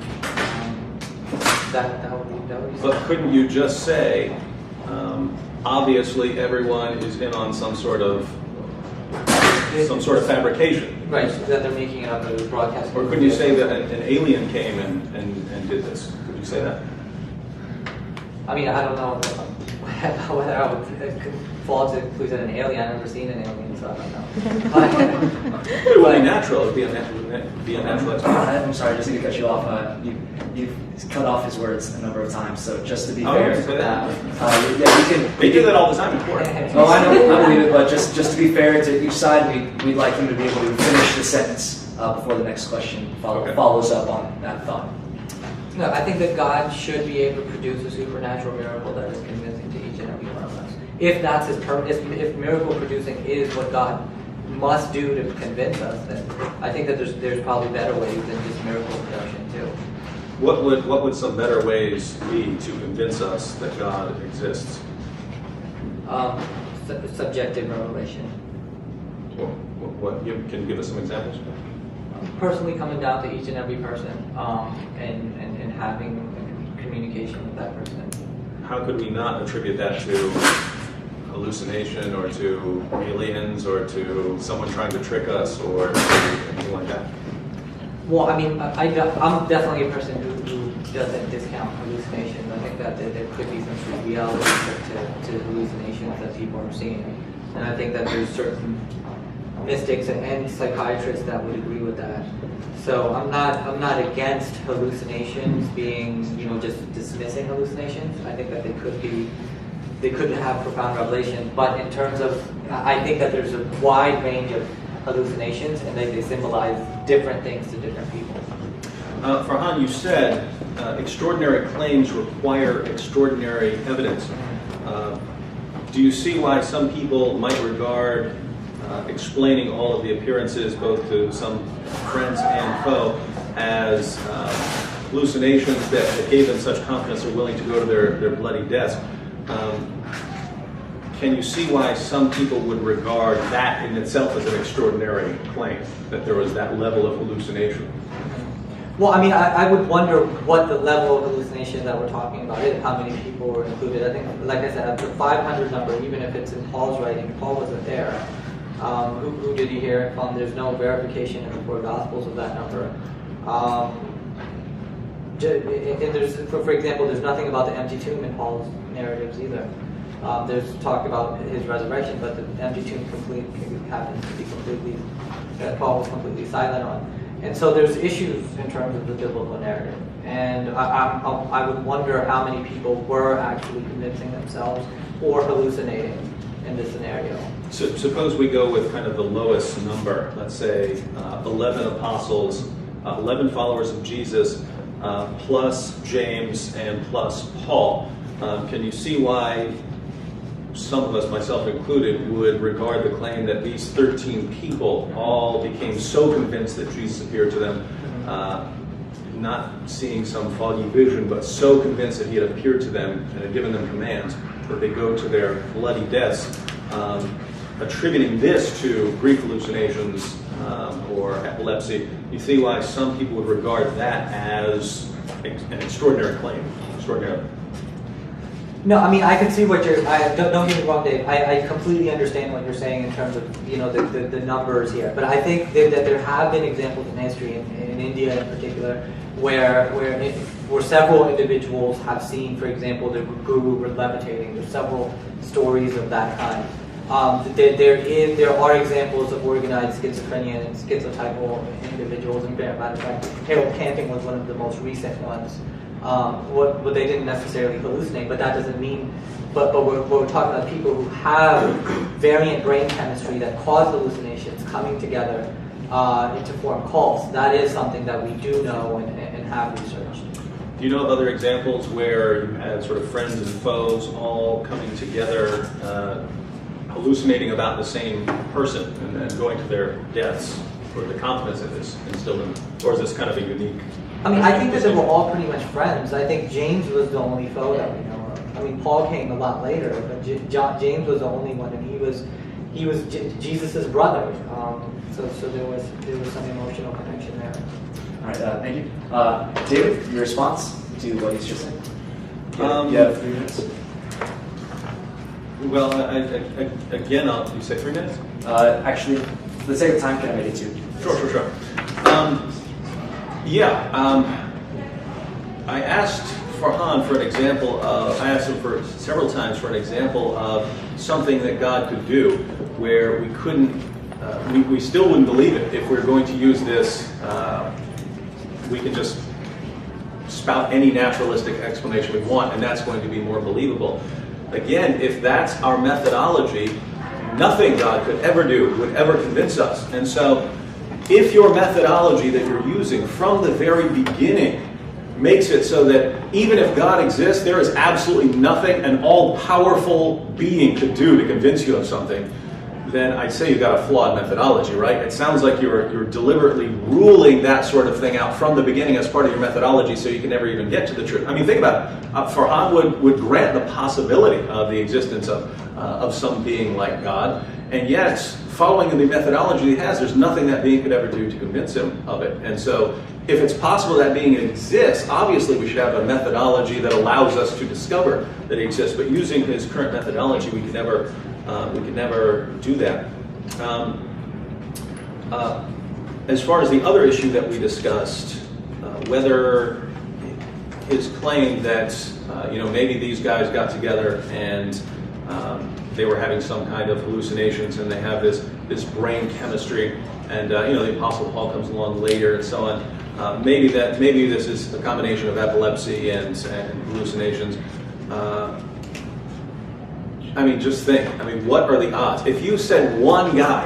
that would be But couldn't you just say, obviously everyone is in on some sort of fabrication? Right, that they're making it up as a broadcast. Or couldn't you say that an alien came and did this? Could you say that? I mean, I don't know whether I would fall to conclusion an alien. I've never seen an alien, so I don't know. It would be natural. It would be a natural explanation. I'm sorry, just to cut you off. You've cut off his words a number of times, so just to be fair. Yeah, we can. They do that all the time in court. Oh, I know, I believe it, but just to be fair to each side, we'd like him to be able to finish the sentence before the next question follows up on that thought. No, I think that God should be able to produce a supernatural miracle that is convincing to each and every one of us. If that's His purpose, if miracle producing is what God must do to convince us, then I think that there's probably better ways than just miracle production too. What would some better ways be to convince us that God exists? Subjective revelation. What can you give us some examples? Personally coming down to each and every person and having communication with that person. How could we not attribute that to hallucination or to aliens or to someone trying to trick us or anything like that? Well, I mean, I'm definitely a person who doesn't discount hallucinations. I think that there could be some true reality to hallucinations that people are seeing. And I think that there's certain mystics and psychiatrists that would agree with that. So I'm not against hallucinations being, just dismissing hallucinations. I think that they could have profound revelations, but in terms of, I think that there's a wide range of hallucinations and they symbolize different things to different people. Farhan, you said extraordinary claims require extraordinary evidence. Do you see why some people might regard explaining all of the appearances, both to some friends and foe, as hallucinations that gave them such confidence they're willing to go to their bloody deaths? Can you see why some people would regard that in itself as an extraordinary claim, that there was that level of hallucination? Well, I mean, I would wonder what the level of hallucination that we're talking about is, how many people were included. I think, like I said, the 500 number, even if it's in Paul's writing, Paul wasn't there. Who did he hear it from? There's no verification in the four Gospels of that number. For example, there's nothing about the empty tomb in Paul's narratives either. There's talk about his resurrection, but the empty tomb happens to be completely, that Paul was completely silent on. And so there's issues in terms of the biblical narrative. And I would wonder how many people were actually convincing themselves or hallucinating in this scenario. So suppose we go with kind of the lowest number, let's say 11 apostles, 11 followers of Jesus, plus James and plus Paul. Can you see why some of us, myself included, would regard the claim that these 13 people all became so convinced that Jesus appeared to them, not seeing some foggy vision, but so convinced that he had appeared to them and had given them commands that they go to their bloody deaths, attributing this to brief hallucinations or epilepsy? You see why some people would regard that as an extraordinary claim, extraordinary. No, I mean, I can see what you're, don't get me wrong, Dave, I completely understand what you're saying in terms of, you know, the numbers here, but I think that there have been examples in history, in India in particular, where several individuals have seen, for example, the guru levitating. There's several stories of that kind. There are examples of organized schizophrenia and schizotypal individuals, and matter of fact, Harold Camping was one of the most recent ones. What they didn't necessarily hallucinate, but that doesn't mean. But we're talking about people who have variant brain chemistry that cause hallucinations coming together to form cults. That is something that we do know and have researched. Do you know of other examples where you had sort of friends and foes all coming together, hallucinating about the same person and going to their deaths for the confidence that this instilled in them? Or is this kind of a unique? I mean, I think that they were all pretty much friends. I think James was the only foe that we know of. I mean, Paul came a lot later, but James was the only one, and he was Jesus' brother. So there was some emotional connection there. All right, thank you. David, your response to what he's just saying? You have 3 minutes. Well, again, you say 3 minutes? Actually, for the sake of time, can I make it 2? Sure. I asked Farhan for an example of, I asked him for several times for an example of something that God could do where we couldn't, we still wouldn't believe it if we're going to use this, we can just spout any naturalistic explanation we want and that's going to be more believable. Again, if that's our methodology, nothing God could ever do would ever convince us. And so, if your methodology that you're using from the very beginning makes it so that even if God exists, there is absolutely nothing an all-powerful being could do to convince you of something, then I'd say you've got a flawed methodology, right? It sounds like you're deliberately ruling that sort of thing out from the beginning as part of your methodology so you can never even get to the truth. I mean, think about it. Farhan would grant the possibility of the existence of some being like God, and yet, following the methodology he has, there's nothing that being could ever do to convince him of it. And so, if it's possible that being exists, obviously we should have a methodology that allows us to discover that it exists. But using his current methodology, we can never do that. As far as the other issue that we discussed, whether his claim that maybe these guys got together and they were having some kind of hallucinations and they have this brain chemistry, and the Apostle Paul comes along later and so on. Maybe this is a combination of epilepsy and hallucinations. I mean, just think. I mean, what are the odds? If you said one guy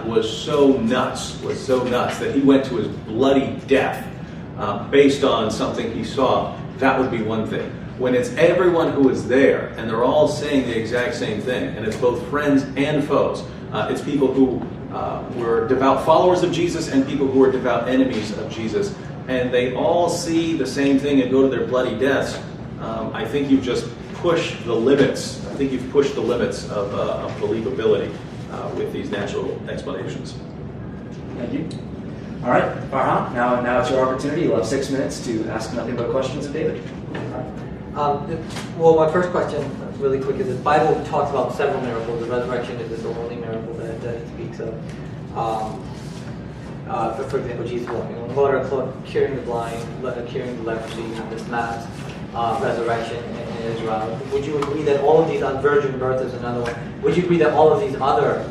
was so nuts that he went to his bloody death based on something he saw, that would be one thing. When it's everyone who is there and they're all saying the exact same thing, and it's both friends and foes, it's people who were devout followers of Jesus and people who were devout enemies of Jesus, and they all see the same thing and go to their bloody deaths, I think you've just pushed the limits. I think you've pushed the limits of believability with these natural explanations. Thank you. All right, Farhan, now it's your opportunity. You'll have 6 minutes to ask nothing but questions of David. Well, my first question, really quick, is the Bible talks about several miracles. The resurrection is the only miracle that it speaks of. For example, Jesus walking on water, curing the blind, curing the leprosy, you have this mass resurrection in Israel. Would you agree that all of these, virgin birth is another one, would you agree that all of these other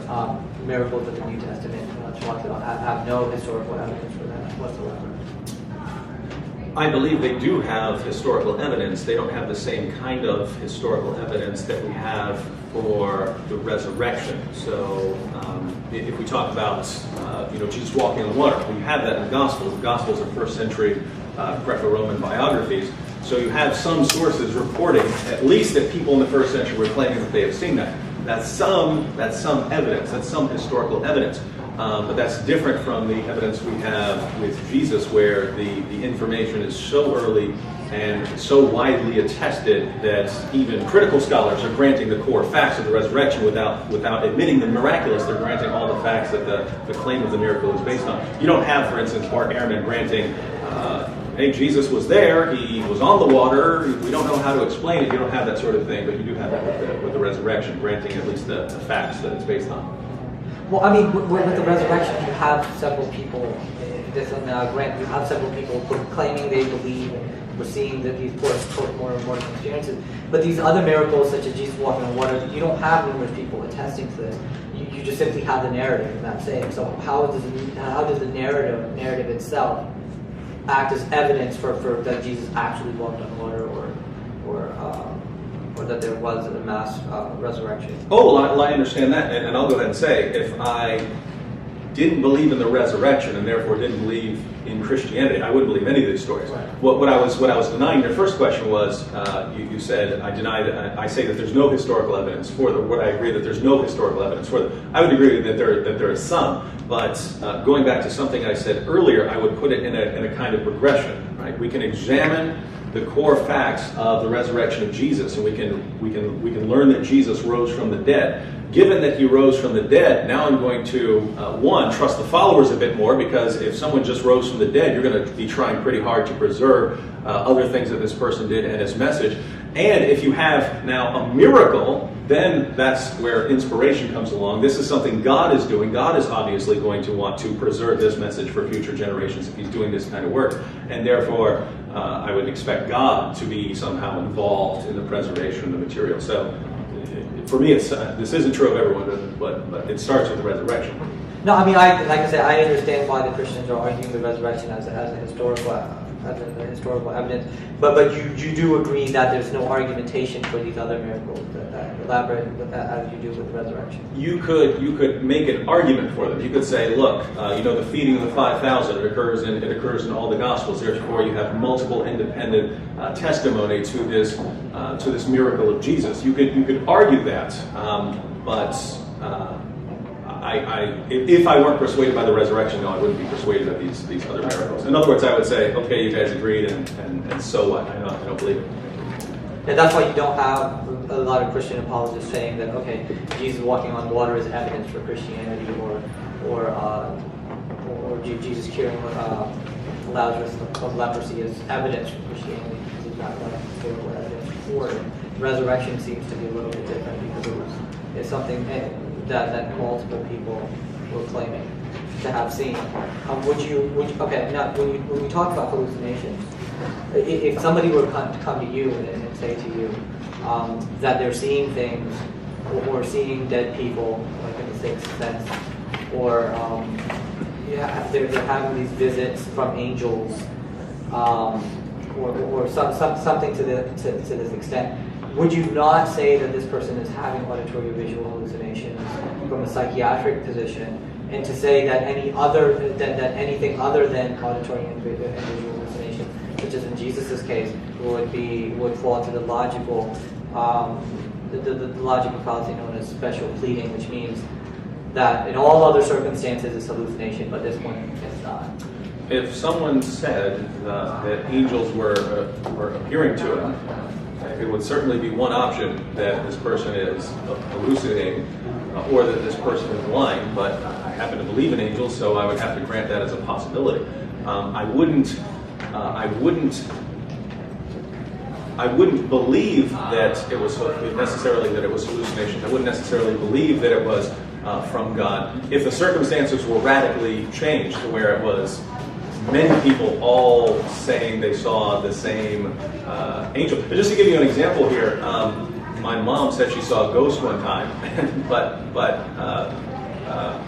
miracles that the New Testament talks about have no historical evidence for that whatsoever? I believe they do have historical evidence. They don't have the same kind of historical evidence that we have for the resurrection. So if we talk about Jesus walking on water, we have that in the Gospels. The Gospels are first century Greco-Roman biographies. So you have some sources reporting at least that people in the first century were claiming that they have seen that. That's some evidence. That's some historical evidence. But that's different from the evidence we have with Jesus, where the information is so early and so widely attested that even critical scholars are granting the core facts of the resurrection without admitting the miraculous. They're granting all the facts that the claim of the miracle is based on. You don't have, for instance, Mark Ehrman granting, hey, Jesus was there, he was on the water, we don't know how to explain it. You don't have that sort of thing, but you do have that with the resurrection, granting at least the facts that it's based on. Well, I mean, with the resurrection, you have several people. You have several people claiming they believe and we're seeing that these post-mortem experiences. But these other miracles, such as Jesus walking on water, you don't have numerous people attesting to this. You just simply have the narrative, and that's it. So how does the narrative itself act as evidence for that Jesus actually walked on water, or that there was a mass resurrection? Oh, well, I understand that, and I'll go ahead and say, if I didn't believe in the resurrection and therefore didn't believe in Christianity, I wouldn't believe any of these stories. Right. What I was denying, your first question was, you said I say that there's no historical evidence for them. Would I agree that there's no historical evidence for them? I would agree that there is some, but going back to something I said earlier, I would put it in a kind of progression. Right? We can examine the core facts of the resurrection of Jesus, and we can learn that Jesus rose from the dead. Given that he rose from the dead, now I'm going to, trust the followers a bit more, because if someone just rose from the dead, you're going to be trying pretty hard to preserve other things that this person did and his message. And if you have now a miracle, then that's where inspiration comes along. This is something God is doing. God is obviously going to want to preserve this message for future generations if he's doing this kind of work. And therefore, I would expect God to be somehow involved in the preservation of the material. So for me, this isn't true of everyone, but it starts with the resurrection. No, I mean, like I said, I understand why the Christians are arguing the resurrection as a historical evidence, but you do agree that there's no argumentation for these other miracles that elaborate as you do with the resurrection. You could make an argument for them. You could say, look, the feeding of the 5,000 it occurs in all the Gospels. Therefore, you have multiple independent testimony to this miracle of Jesus. You could argue that, but. If I weren't persuaded by the resurrection, no, I wouldn't be persuaded of these other miracles. In other words, I would say, okay, you guys agreed, and so what? I don't believe it. And that's why you don't have a lot of Christian apologists saying that, okay, Jesus walking on water is evidence for Christianity, or Jesus curing Lazarus of leprosy is evidence for Christianity, because it's not like historical evidence for it. Resurrection seems to be a little bit different, because it's something that multiple people were claiming to have seen. Okay, now when you talk about hallucinations, if somebody were to come to you and say to you that they're seeing things, or seeing dead people, like in the Sixth Sense, or they're having these visits from angels, or something to this extent, would you not say that this person is having auditory or visual hallucinations from a psychiatric position, and to say that anything other than auditory and visual hallucinations such as in Jesus' case, would fall to the logical the logical fallacy known as special pleading, which means that in all other circumstances it's hallucination, but this one it's not. If someone said that angels were appearing to him, it would certainly be one option that this person is hallucinating or that this person is lying, but I happen to believe in angels, so I would have to grant that as a possibility. I wouldn't believe that it was necessarily that it was hallucination. I wouldn't necessarily believe that it was from God if the circumstances were radically changed to where it was many people all saying they saw the same angel. But just to give you an example here, my mom said she saw a ghost one time, but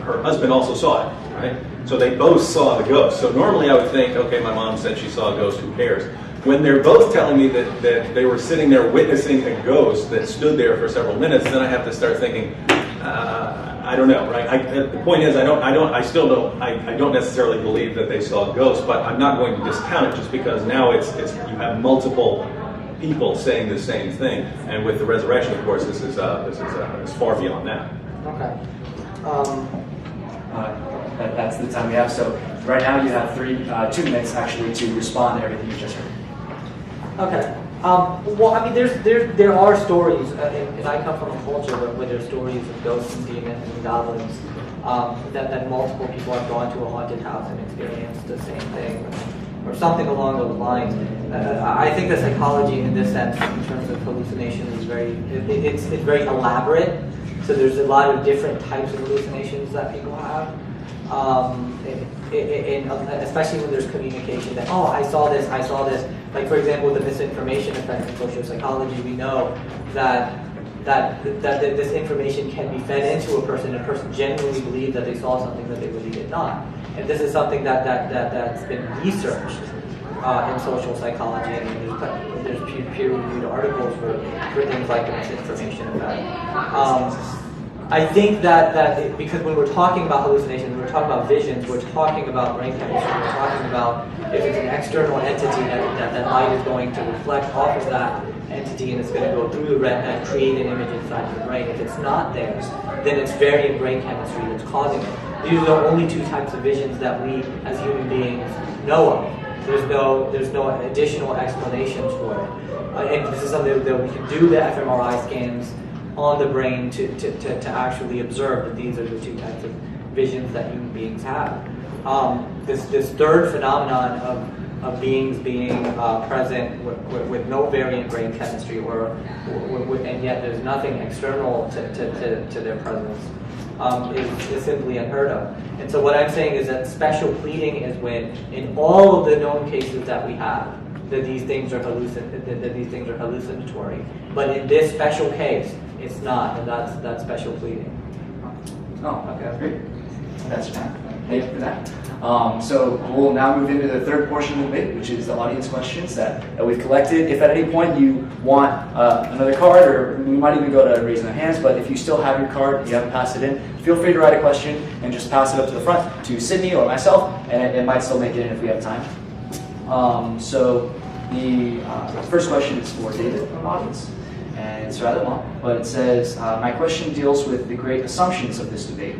her husband also saw it, right? So they both saw the ghost. So normally I would think, okay, my mom said she saw a ghost, who cares? When they're both telling me that they were sitting there witnessing a ghost that stood there for several minutes, then I have to start thinking, I don't know, right? The point is, I don't necessarily believe that they saw a ghost, but I'm not going to discount it just because now it's you have multiple people saying the same thing, and with the resurrection, of course, this is far beyond that. Okay. That's the time we have. So right now you have 2 minutes actually to respond to everything you just heard. Okay. Well, I mean, there are stories, and I come from a culture where there's stories of ghosts and demons and goblins, that multiple people have gone to a haunted house and experienced the same thing, or something along those lines. I think the psychology in this sense, in terms of hallucination, is it's very elaborate. So there's a lot of different types of hallucinations that people have. Especially when there's communication that, I saw this. Like, for example, the misinformation effect in social psychology, we know that this information can be fed into a person, and a person genuinely believed that they saw something that they really did not. And this is something that's been researched in social psychology, and there's peer-reviewed articles for things like the misinformation effect. I think that because when we're talking about hallucinations, when we're talking about visions, we're talking about brain chemistry, we're talking about if it's an external entity that light is going to reflect off of that entity and it's going to go through the retina and create an image inside your brain. If it's not there, then it's variant brain chemistry that's causing it. These are the only 2 types of visions that we as human beings know of. There's no additional explanations for it. And this is something that we can do the fMRI scans on the brain to actually observe that these are the 2 types of visions that human beings have. This third phenomenon of beings being present with no variant brain chemistry, and yet there's nothing external to their presence, is simply unheard of. And so what I'm saying is that special pleading is when, in all of the known cases that we have, that these things are hallucinatory. But in this special case, it's not, and that's special pleading. Oh, okay, great. That's fine. Thank you for that. So we'll now move into the third portion of the debate, which is the audience questions that we've collected. If at any point you want another card, or we might even go to raising their hands, but if you still have your card and you haven't passed it in, feel free to write a question and just pass it up to the front to Sydney or myself, and it might still make it in if we have time. So the first question is for David from the audience, and it's rather long, but it says, my question deals with the great assumptions of this debate.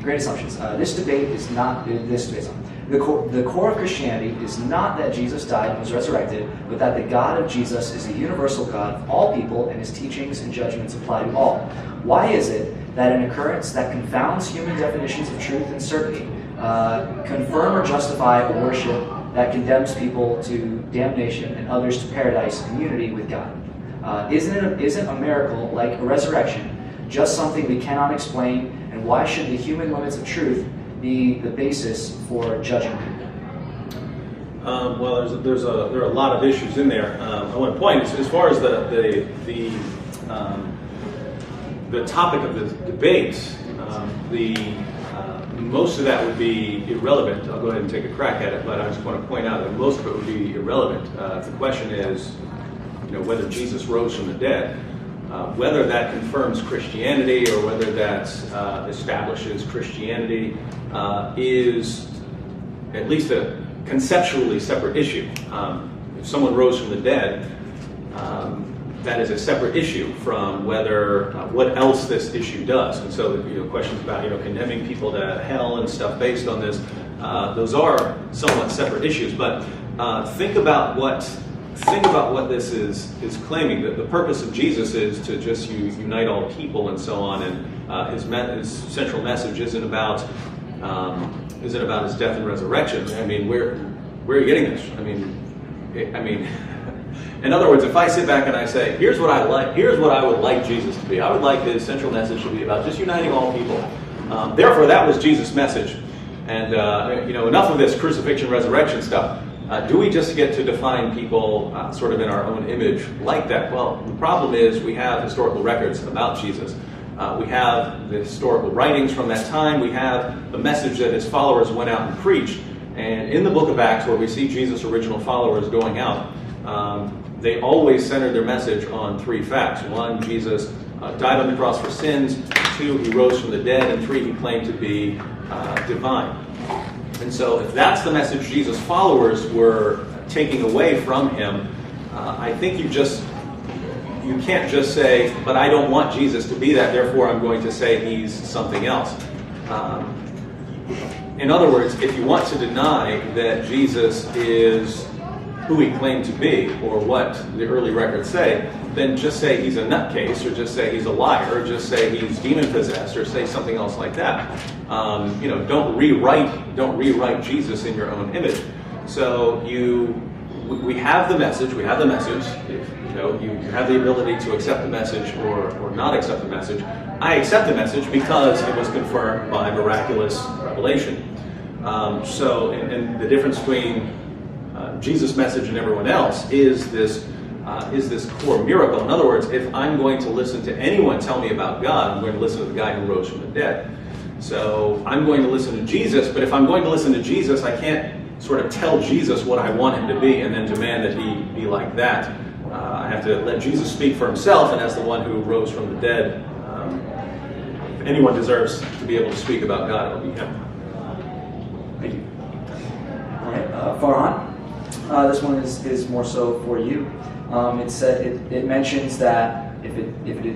Great assumptions. This debate is not, the core of Christianity is not that Jesus died and was resurrected, but that the God of Jesus is a universal God of all people, and his teachings and judgments apply to all. Why is it that an occurrence that confounds human definitions of truth and certainty confirm or justify a worship that condemns people to damnation and others to paradise and unity with God? Isn't a miracle like a resurrection just something we cannot explain? And why should the human limits of truth be the basis for judging people? Well, there are a lot of issues in there. I want to point as far as the topic of the debate. Most of that would be irrelevant. I'll go ahead and take a crack at it, but I just want to point out that most of it would be irrelevant. If the question is, whether Jesus rose from the dead, whether that confirms Christianity or whether that establishes Christianity is at least conceptually separate issue. If someone rose from the dead, that is a separate issue from whether what else this issue does. And so, questions about condemning people to hell and stuff based on this, those are somewhat separate issues. But think about what this is claiming. That the purpose of Jesus is to just unite all people and so on. And his central message isn't about his death and resurrection. I mean, where are you getting this? I mean. In other words, if I sit back and I say, here's what I would like Jesus to be. I would like his central message to be about just uniting all people. Therefore, that was Jesus' message. And, enough of this crucifixion, resurrection stuff. Do we just get to define people sort of in our own image like that? Well, the problem is we have historical records about Jesus. We have the historical writings from that time. We have the message that his followers went out and preached. And in the book of Acts, where we see Jesus' original followers going out, they always centered their message on three facts. One, Jesus died on the cross for sins. Two, he rose from the dead. And three, he claimed to be divine. And so if that's the message Jesus' followers were taking away from him, I think you can't just say, but I don't want Jesus to be that, therefore I'm going to say he's something else. In other words, if you want to deny that Jesus is who he claimed to be, or what the early records say, then just say he's a nutcase, or just say he's a liar, or just say he's demon-possessed, or say something else like that. Don't rewrite Jesus in your own image. So we have the message. If, you have the ability to accept the message or not accept the message. I accept the message because it was confirmed by miraculous revelation. And the difference between Jesus' message and everyone else is this core miracle. In other words, if I'm going to listen to anyone tell me about God, I'm going to listen to the guy who rose from the dead. So I'm going to listen to Jesus, but if I'm going to listen to Jesus, I can't sort of tell Jesus what I want him to be and then demand that he be like that. I have to let Jesus speak for himself, and as the one who rose from the dead, if anyone deserves to be able to speak about God, it'll be him. Thank you. All right, Farhan. This one is more so for you. It mentions that if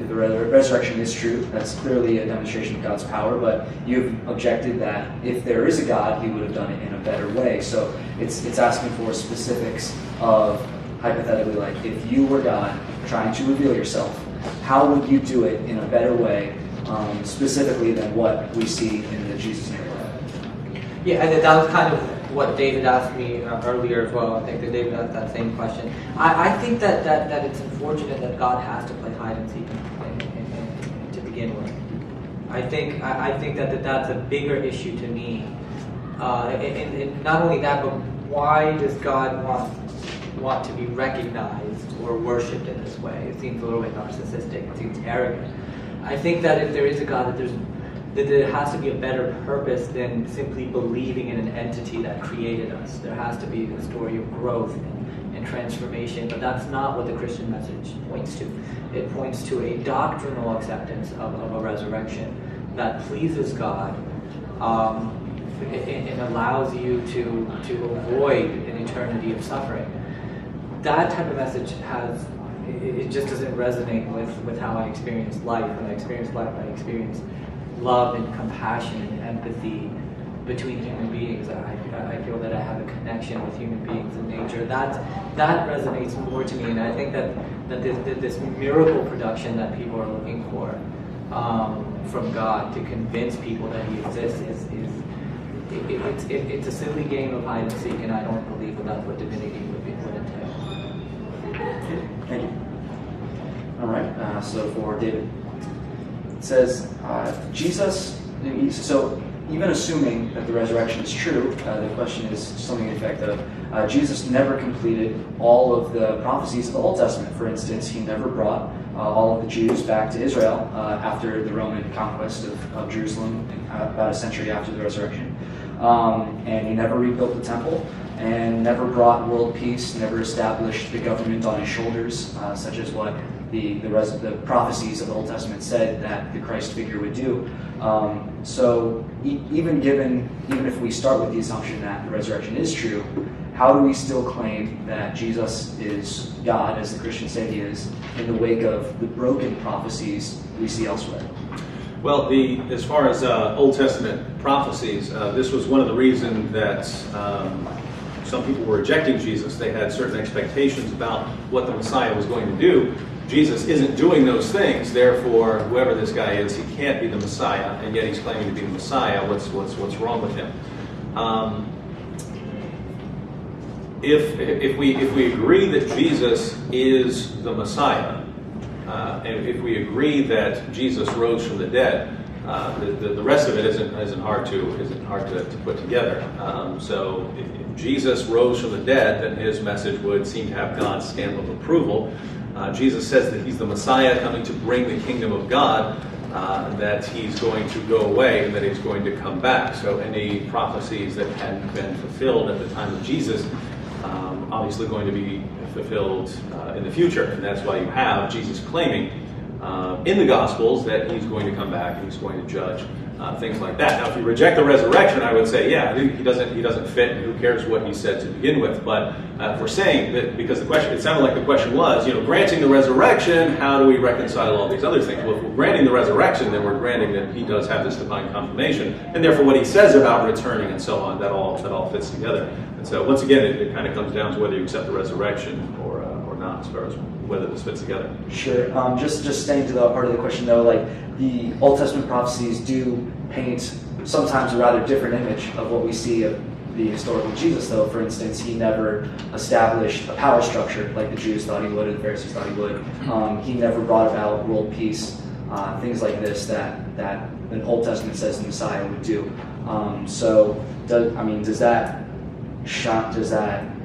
the resurrection is true, that's clearly a demonstration of God's power. But you've objected that if there is a God, he would have done it in a better way. So it's asking for specifics of, hypothetically, like if you were God trying to reveal yourself, how would you do it in a better way, specifically than what we see in the Jesus narrative? Yeah, and that was kind of what David asked me earlier as well. I think that David asked that same question. I think that it's unfortunate that God has to play hide and seek to begin with. I think that that's a bigger issue to me. And not only that, but why does God want to be recognized or worshipped in this way? It seems a little bit narcissistic. It seems arrogant. I think that if there is a God, that there has to be a better purpose than simply believing in an entity that created us. There has to be a story of growth and transformation, but that's not what the Christian message points to. It points to a doctrinal acceptance of a resurrection that pleases God and allows you to avoid an eternity of suffering. That type of message it just doesn't resonate with how I experience life. When I experience life, I experience love and compassion and empathy between human beings. I feel that I have a connection with human beings in nature. That resonates more to me, and I think that this miracle production that people are looking for from God to convince people that he exists it's a silly game of hide and seek, and I don't believe that that's what divinity would entail. Thank you. All right, so for David, it says, Jesus, so even assuming that the resurrection is true, the question is something to the effect of, Jesus never completed all of the prophecies of the Old Testament. For instance, he never brought all of the Jews back to Israel after the Roman conquest of Jerusalem about a century after the resurrection. And he never rebuilt the temple. and never brought world peace, never established the government on his shoulders, such as what the prophecies of the Old Testament said that the Christ figure would do. So even if we start with the assumption that the resurrection is true, how do we still claim that Jesus is God, as the Christians say he is, in the wake of the broken prophecies we see elsewhere? Well, as far as Old Testament prophecies, this was one of the reasons that some people were rejecting Jesus. They had certain expectations about what the Messiah was going to do. Jesus isn't doing those things, therefore, whoever this guy is, he can't be the Messiah, and yet he's claiming to be the Messiah. What's wrong with him? If we agree that Jesus is the Messiah, and if we agree that Jesus rose from the dead, the rest of it isn't hard to put together. So if Jesus rose from the dead, then his message would seem to have God's stamp of approval. Jesus says that he's the Messiah coming to bring the kingdom of God, that he's going to go away and that he's going to come back. So any prophecies that hadn't been fulfilled at the time of Jesus, obviously going to be fulfilled in the future. And that's why you have Jesus claiming in the Gospels that he's going to come back and he's going to judge things like that. Now, if you reject the resurrection, I would say, yeah, he doesn't fit, and who cares what he said to begin with. But if we're saying that, because it sounded like the question was, granting the resurrection, how do we reconcile all these other things? Well, if we're granting the resurrection, then we're granting that he does have this divine confirmation, and therefore what he says about returning and so on, that all fits together. And so once again, it kind of comes down to whether you accept the resurrection or not, as far as whether this fits together. Sure. Just staying to the part of the question, though, like the Old Testament prophecies do paint sometimes a rather different image of what we see of the historical Jesus, though. For instance, he never established a power structure like the Jews thought he would, or the Pharisees thought he would. He never brought about world peace, things like this that an Old Testament says the Messiah would do. So, does that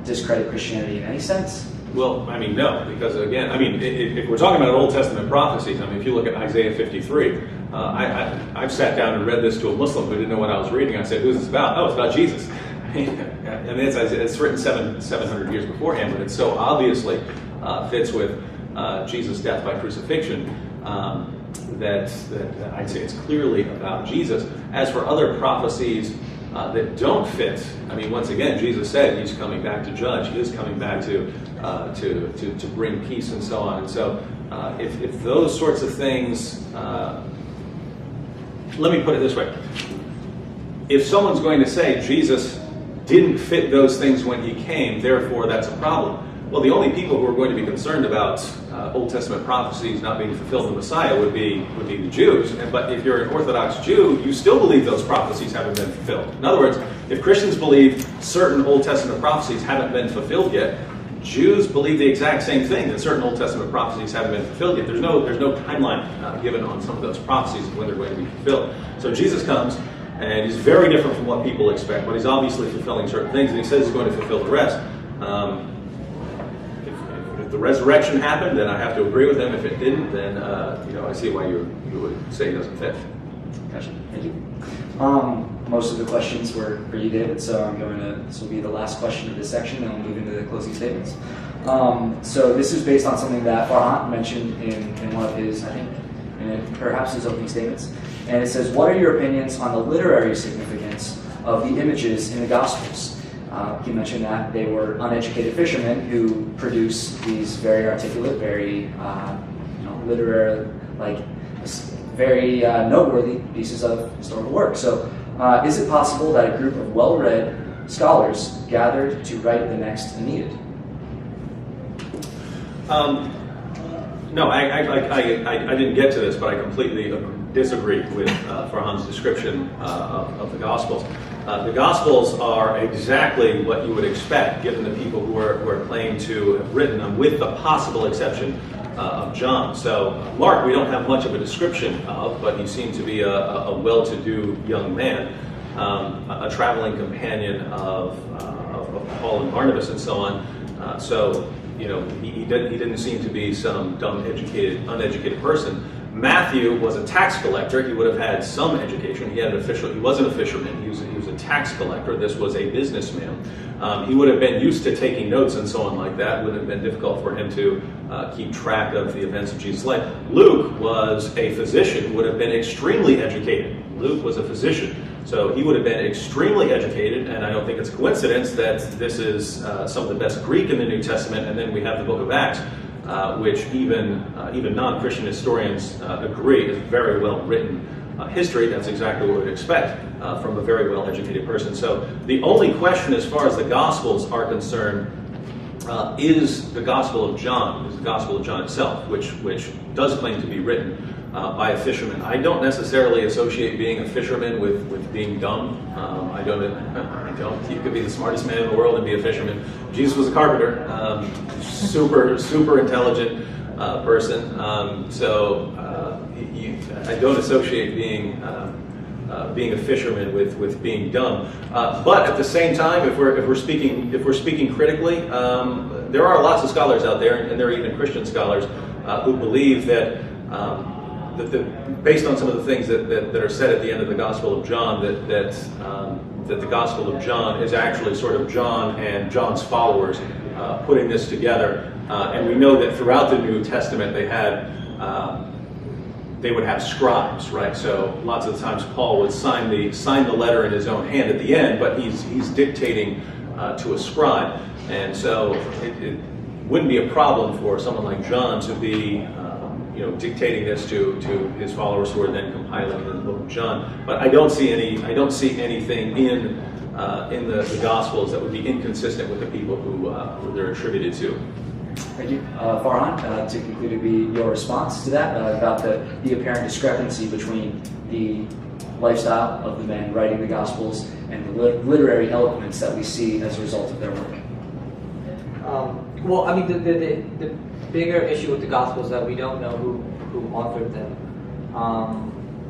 discredit Christianity in any sense? Well, no, because again, if we're talking about Old Testament prophecies, if you look at Isaiah 53, I've sat down and read this to a Muslim who didn't know what I was reading. I said, "Who's this about?" "Oh, it's about Jesus." It's written 700 years beforehand, but it so obviously fits with Jesus' death by crucifixion that I'd say it's clearly about Jesus. As for other prophecies that don't fit, once again, Jesus said he's coming back to judge. He is coming back to bring peace and so on. And so, if those sorts of things, let me put it this way: if someone's going to say Jesus didn't fit those things when he came, therefore that's a problem. Well, the only people who are going to be concerned about Old Testament prophecies not being fulfilled in the Messiah would be the Jews. But if you're an Orthodox Jew, you still believe those prophecies haven't been fulfilled. In other words, if Christians believe certain Old Testament prophecies haven't been fulfilled yet, Jews believe the exact same thing, that certain Old Testament prophecies haven't been fulfilled yet. There's no timeline given on some of those prophecies of when they're going to be fulfilled. So Jesus comes, and he's very different from what people expect, but he's obviously fulfilling certain things, and he says he's going to fulfill the rest. If the resurrection happened, then I have to agree with him. If it didn't, then I see why you would say it doesn't fit. Gotcha. Thank you. Most of the questions were for you, David, so this will be the last question of this section, and we'll move into the closing statements. So this is based on something that Farhan mentioned in one of his, perhaps his opening statements. And it says, what are your opinions on the literary significance of the images in the Gospels? He mentioned that they were uneducated fishermen who produce these very articulate, very literary, very noteworthy pieces of historical work. So is it possible that a group of well-read scholars gathered to write the next Aeneid? No, I didn't get to this, but I completely disagree with Farhan's description of the Gospels. The Gospels are exactly what you would expect, given the people who are claimed to have written them, with the possible exception of John. So Mark, we don't have much of a description of, but he seemed to be a well-to-do young man, a traveling companion of Paul and Barnabas and so on. He didn't seem to be some dumb, uneducated person. Matthew was a tax collector. He would have had some education. He wasn't a fisherman. He was a tax collector. This was a businessman. He would have been used to taking notes and so on like that. It would have been difficult for him to keep track of the events of Jesus' life. Luke was a physician who would have been extremely educated. Luke was a physician, so he would have been extremely educated, and I don't think it's a coincidence that this is some of the best Greek in the New Testament, and then we have the book of Acts, which even non-Christian historians agree is very well written history. That's exactly what we would expect from a very well-educated person. So the only question as far as the Gospels are concerned is the Gospel of John, is the Gospel of John itself, which does claim to be written by a fisherman. I don't necessarily associate being a fisherman with being dumb. I don't. You could be the smartest man in the world and be a fisherman. Jesus was a carpenter, super intelligent person. I don't associate being a fisherman with being dumb. But at the same time, if we're speaking critically, there are lots of scholars out there, and there are even Christian scholars who believe that based on some of the things that are said at the end of the Gospel of John, that the Gospel of John is actually sort of John and John's followers putting this together. And we know that throughout the New Testament they would have scribes, right? So lots of times Paul would sign the letter in his own hand at the end, but he's dictating to a scribe. And so it wouldn't be a problem for someone like John to be dictating this to his followers who are then compiling the book of John. But I don't see anything in the Gospels that would be inconsistent with the people who they're attributed to. Thank you. Farhan, to conclude, would be your response to that about the apparent discrepancy between the lifestyle of the men writing the Gospels and the literary eloquence that we see as a result of their work. Well, I mean, the bigger issue with the Gospels is that we don't know who authored them.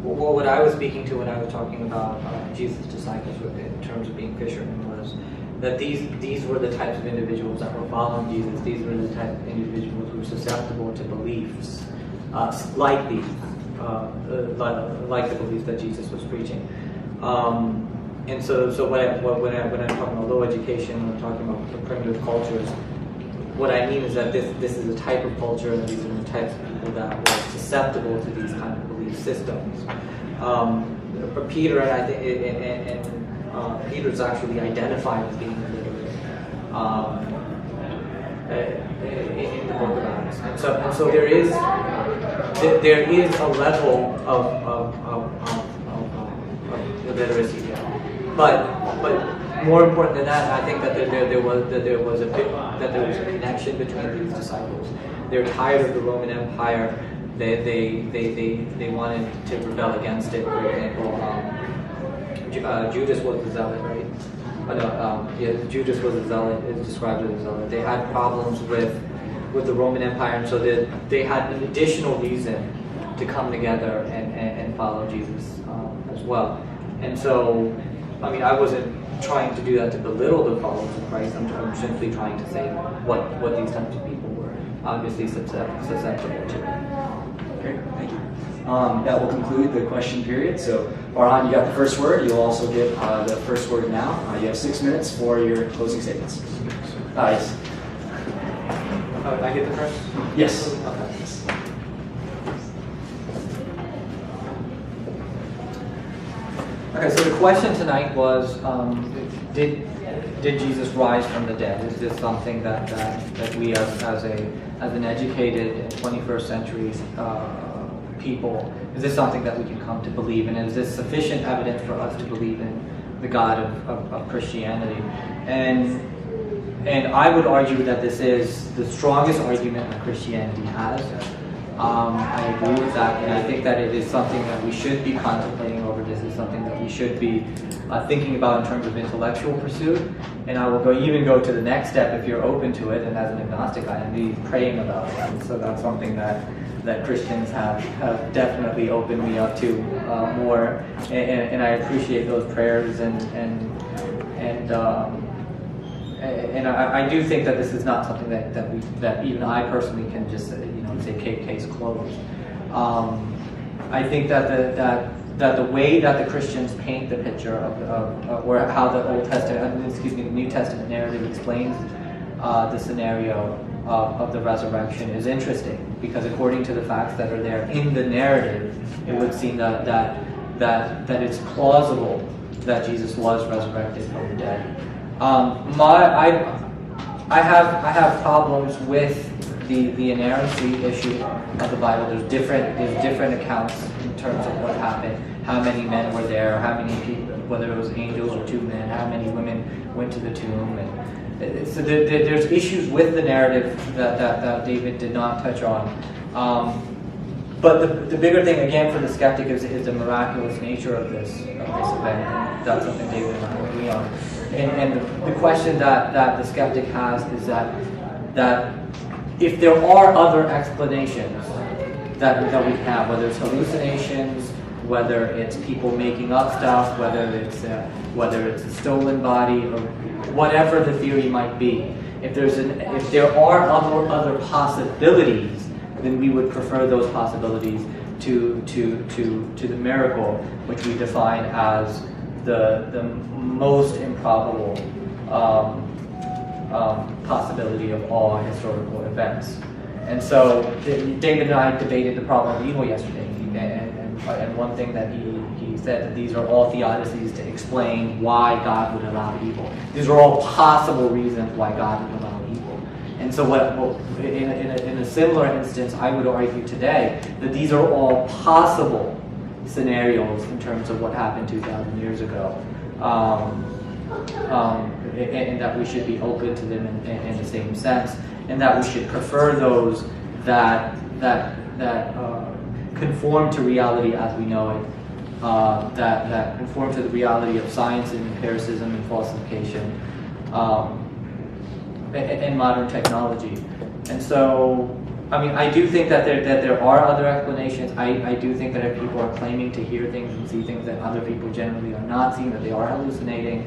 Well, what I was speaking to when I was talking about Jesus' disciples in terms of being fishermen was that these were the types of individuals that were following Jesus. These were the type of individuals who were susceptible to beliefs like the beliefs that Jesus was preaching. And so when I'm talking about low education, when I'm talking about the primitive cultures, what I mean is that this is a type of culture, and these are the types of people that were susceptible to these kind of belief systems. For Peter, and I think, Peter's actually identified as being illiterate in the book of Acts, and so there is a level of illiteracy there, but more important than that, I think that there was a connection between these disciples. They're tired of the Roman Empire. They wanted to rebel against it. For example, Judas was a zealot, right? Judas was a zealot. It's described as a zealot. They had problems with the Roman Empire, and so they had an additional reason to come together and follow Jesus as well. And so, I mean, I wasn't trying to do that to belittle the followers of Christ. I'm simply trying to say what these types of people were obviously susceptible to. Great, thank you. That will conclude the question period. So, Farhan, you got the first word. You'll also get the first word now. You have 6 minutes for your closing statements. Yes. I get the first? Yes. Okay. Okay, so the question tonight was, did Jesus rise from the dead? Is this something that we as an educated 21st century people, is this something that we can come to believe in? Is this sufficient evidence for us to believe in the God of Christianity? And I would argue that this is the strongest argument that Christianity has. I agree with that, and I think that it is something that we should be contemplating over. This is something that we should be thinking about in terms of intellectual pursuit. And I will even go to the next step if you're open to it. And as an agnostic, I am indeed praying about it. And so that's something that Christians have definitely opened me up to more. And I appreciate those prayers and I do think that this is not something that even I personally can just say case closed. I think that that the way that the Christians paint the picture or how the New Testament narrative explains the scenario of the resurrection is interesting, because according to the facts that are there in the narrative, it would seem that it's plausible that Jesus was resurrected from the dead. I have problems with the inerrancy issue of the Bible. There's different accounts in terms of what happened, how many men were there, how many people, whether it was angels or 2 men, how many women went to the tomb, and so there's issues with the narrative that David did not touch on. But the bigger thing, again, for the skeptic is the miraculous nature of this event. And that's something David and I agree on. And the question that the skeptic has is that if there are other explanations that we have, whether it's hallucinations, whether it's people making up stuff, whether it's a stolen body, or whatever the theory might be, if there are other possibilities, then we would prefer those possibilities to the miracle, which we define as the most improbable possibility of all historical events. And so David and I debated the problem of evil yesterday, and one thing that he said that these are all theodicies to explain why God would allow evil. These are all possible reasons why God would allow evil. And so in a similar instance, I would argue today that these are all possible scenarios in terms of what happened 2,000 years ago. And that we should be open to them in the same sense, and that we should prefer those that conform to reality as we know it, that conform to the reality of science and empiricism and falsification, and modern technology. And so, I mean, I do think that there are other explanations. I do think that if people are claiming to hear things and see things that other people generally are not seeing, that they are hallucinating.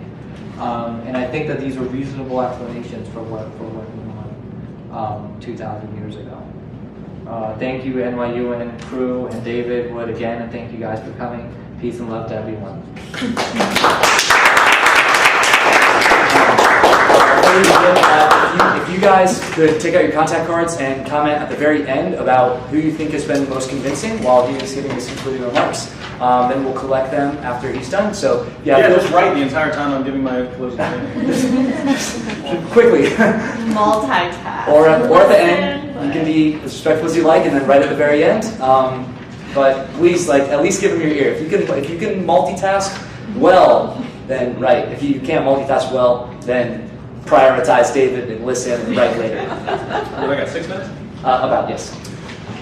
And I think that these are reasonable explanations for what went on 2,000 years ago. Thank you, NYU and crew, and David Wood again, and thank you guys for coming. Peace and love to everyone. If you guys could take out your contact cards and comment at the very end about who you think has been most convincing while he is giving his concluding remarks, then we'll collect them after he's done. So just write the entire time I'm giving my closing statement. Quickly. Multitask. Or at the end, you can be as respectful as you like, and then right at the very end. But please, at least give him your ear. If you can multitask well, then write. If you can't multitask well, then prioritize David and listen and write later. Have I got 6 minutes? About, yes.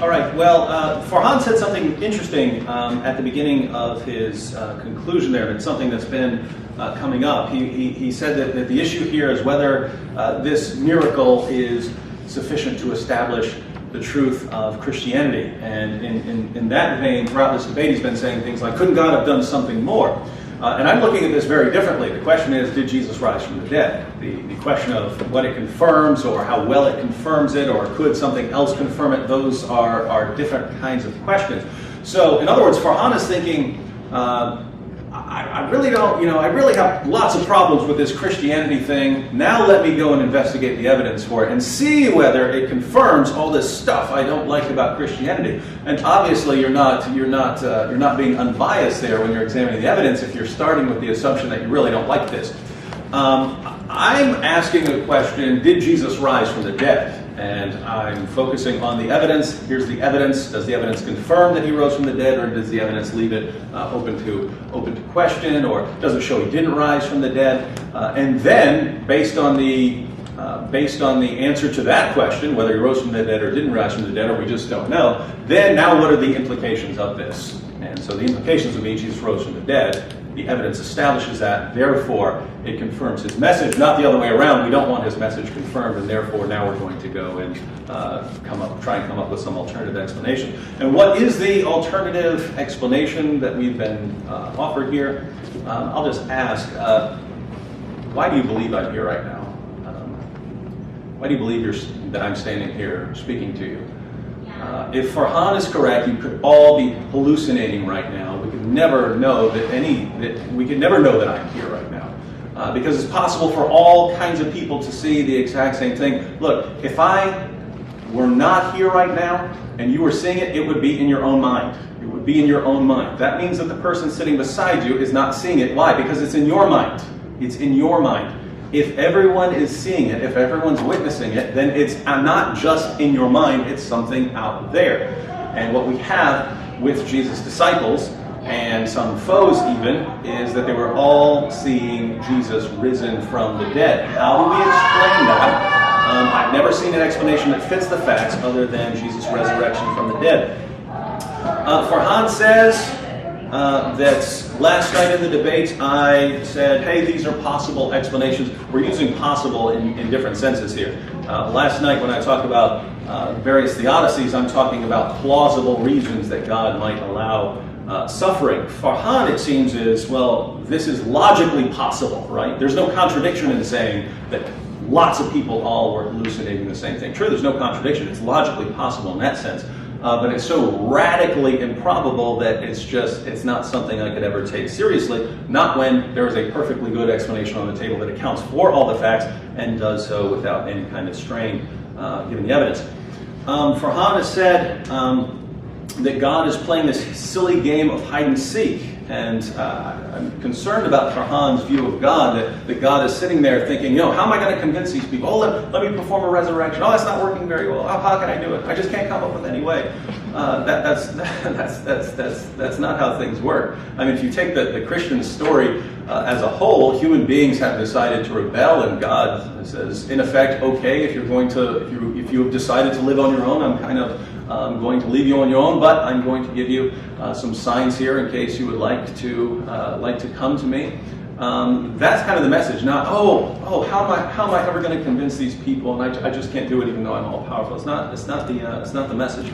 All right. Well, Farhan said something interesting at the beginning of his conclusion there. It's something that's been coming up. He said that the issue here is whether this miracle is sufficient to establish the truth of Christianity. And in that vein, throughout this debate, he's been saying things like, couldn't God have done something more? And I'm looking at this very differently. The question is, did Jesus rise from the dead? The question of what it confirms, or how well it confirms it, or could something else confirm it, those are different kinds of questions. So, in other words, Farhan is thinking, I really don't, I really have lots of problems with this Christianity thing. Now let me go and investigate the evidence for it and see whether it confirms all this stuff I don't like about Christianity. And obviously, you're not being unbiased there when you're examining the evidence if you're starting with the assumption that you really don't like this. I'm asking a question: did Jesus rise from the dead? And I'm focusing on the evidence. Here's the evidence. Does the evidence confirm that he rose from the dead, or does the evidence leave it open to question, or does it show he didn't rise from the dead? And then, based on the answer to that question, whether he rose from the dead or didn't rise from the dead, or we just don't know, then now what are the implications of this? And so the implications would be Jesus rose from the dead. The evidence establishes that, therefore it confirms his message, not the other way around. We don't want his message confirmed, and therefore now we're going to go and try and come up with some alternative explanation. And what is the alternative explanation that we've been offered here? I'll just ask, why do you believe I'm here right now? Why do you believe that I'm standing here speaking to you? If Farhan is correct, you could all be hallucinating right now. We could never know that we could never know that I'm here right now. Because it's possible for all kinds of people to see the exact same thing. Look, if I were not here right now and you were seeing it, it would be in your own mind. It would be in your own mind. That means that the person sitting beside you is not seeing it. Why? Because it's in your mind. It's in your mind. If everyone is seeing it, if everyone's witnessing it, then it's not just in your mind, it's something out there. And what we have with Jesus' disciples, and some foes even, is that they were all seeing Jesus risen from the dead. How do we explain that? I've never seen an explanation that fits the facts other than Jesus' resurrection from the dead. Farhan says that last night in the debate I said, hey, these are possible explanations. We're using possible in different senses here. Last night when I talked about various theodicies, I'm talking about plausible reasons that God might allow suffering. Farhan, it seems, is, well, this is logically possible, right? There's no contradiction in saying that lots of people all were hallucinating the same thing. True, there's no contradiction. It's logically possible in that sense. But it's so radically improbable that it's not something I could ever take seriously, not when there is a perfectly good explanation on the table that accounts for all the facts and does so without any kind of strain given the evidence. Farhan has said that God is playing this silly game of hide and seek. And I'm concerned about Farhan's view of God, that God is sitting there thinking, how am I going to convince these people? Oh, let me perform a resurrection. Oh, that's not working very well. How can I do it? I just can't come up with any way. That's not how things work. I mean, if you take the Christian story as a whole, human beings have decided to rebel, and God says, in effect, okay, if you have decided to live on your own, I'm going to leave you on your own, but I'm going to give you some signs here in case you would like to come to me. That's kind of the message. Not how am I ever going to convince these people? And I just can't do it, even though I'm all powerful. It's not the message.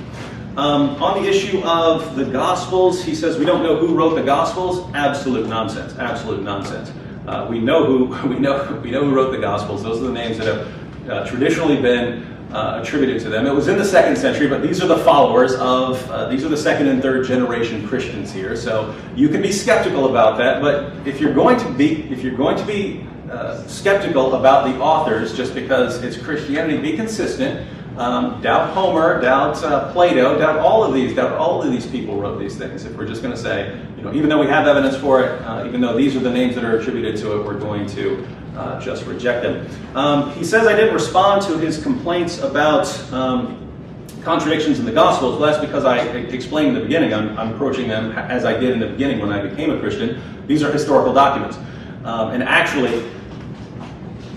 On the issue of the Gospels, he says we don't know who wrote the Gospels. Absolute nonsense. Absolute nonsense. We know who wrote the Gospels. Those are the names that have traditionally been attributed to them. It was in the 2nd century, but these are the followers of these are the 2nd and 3rd generation Christians here. So you can be skeptical about that, but if you're going to be skeptical about the authors just because it's Christianity, be consistent. Doubt Homer, doubt Plato, doubt all of these people wrote these things. If we're just going to say, even though we have evidence for it, even though these are the names that are attributed to it, we're going to just reject them. He says I didn't respond to his complaints about contradictions in the Gospels. Well, that's because I explained in the beginning. I'm approaching them as I did in the beginning when I became a Christian. These are historical documents. And actually,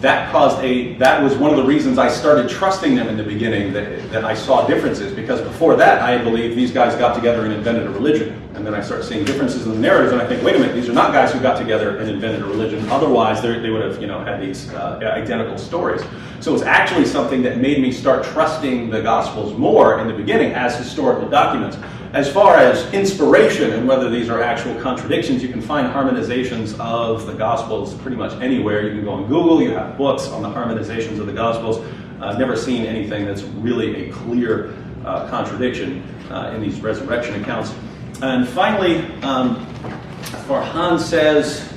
that was one of the reasons I started trusting them in the beginning, that I saw differences, because before that I believed these guys got together and invented a religion. And then I start seeing differences in the narratives, and I think, wait a minute, these are not guys who got together and invented a religion. Otherwise, they would have had these identical stories. So it was actually something that made me start trusting the Gospels more in the beginning as historical documents. As far as inspiration and whether these are actual contradictions, you can find harmonizations of the Gospels pretty much anywhere. You can go on Google, you have books on the harmonizations of the Gospels. I've never seen anything that's really a clear contradiction in these resurrection accounts. And finally, Farhan says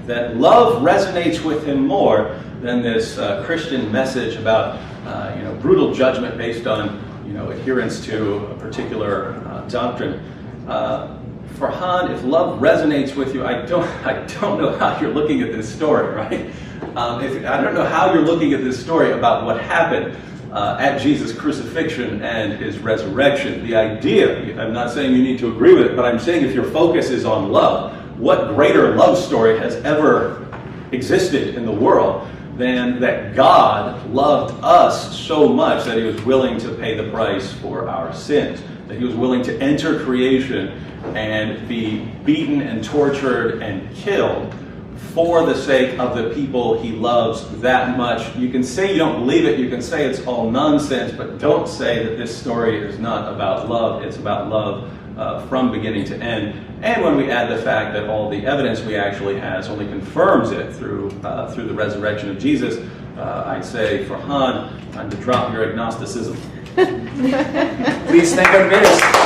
that love resonates with him more than this Christian message about brutal judgment based on adherence to a particular doctrine. Farhan, if love resonates with you, I don't know how you're looking at this story, right? I don't know how you're looking at this story about what happened at Jesus' crucifixion and his resurrection. The idea, I'm not saying you need to agree with it, but I'm saying if your focus is on love, what greater love story has ever existed in the world than that God loved us so much that he was willing to pay the price for our sins, that he was willing to enter creation and be beaten and tortured and killed for the sake of the people he loves that much. You can say you don't believe it, you can say it's all nonsense, but don't say that this story is not about love. It's about love from beginning to end. And when we add the fact that all the evidence we actually has only confirms it through the resurrection of Jesus, I'd say, Farhan, time to drop your agnosticism. Please thank our minister.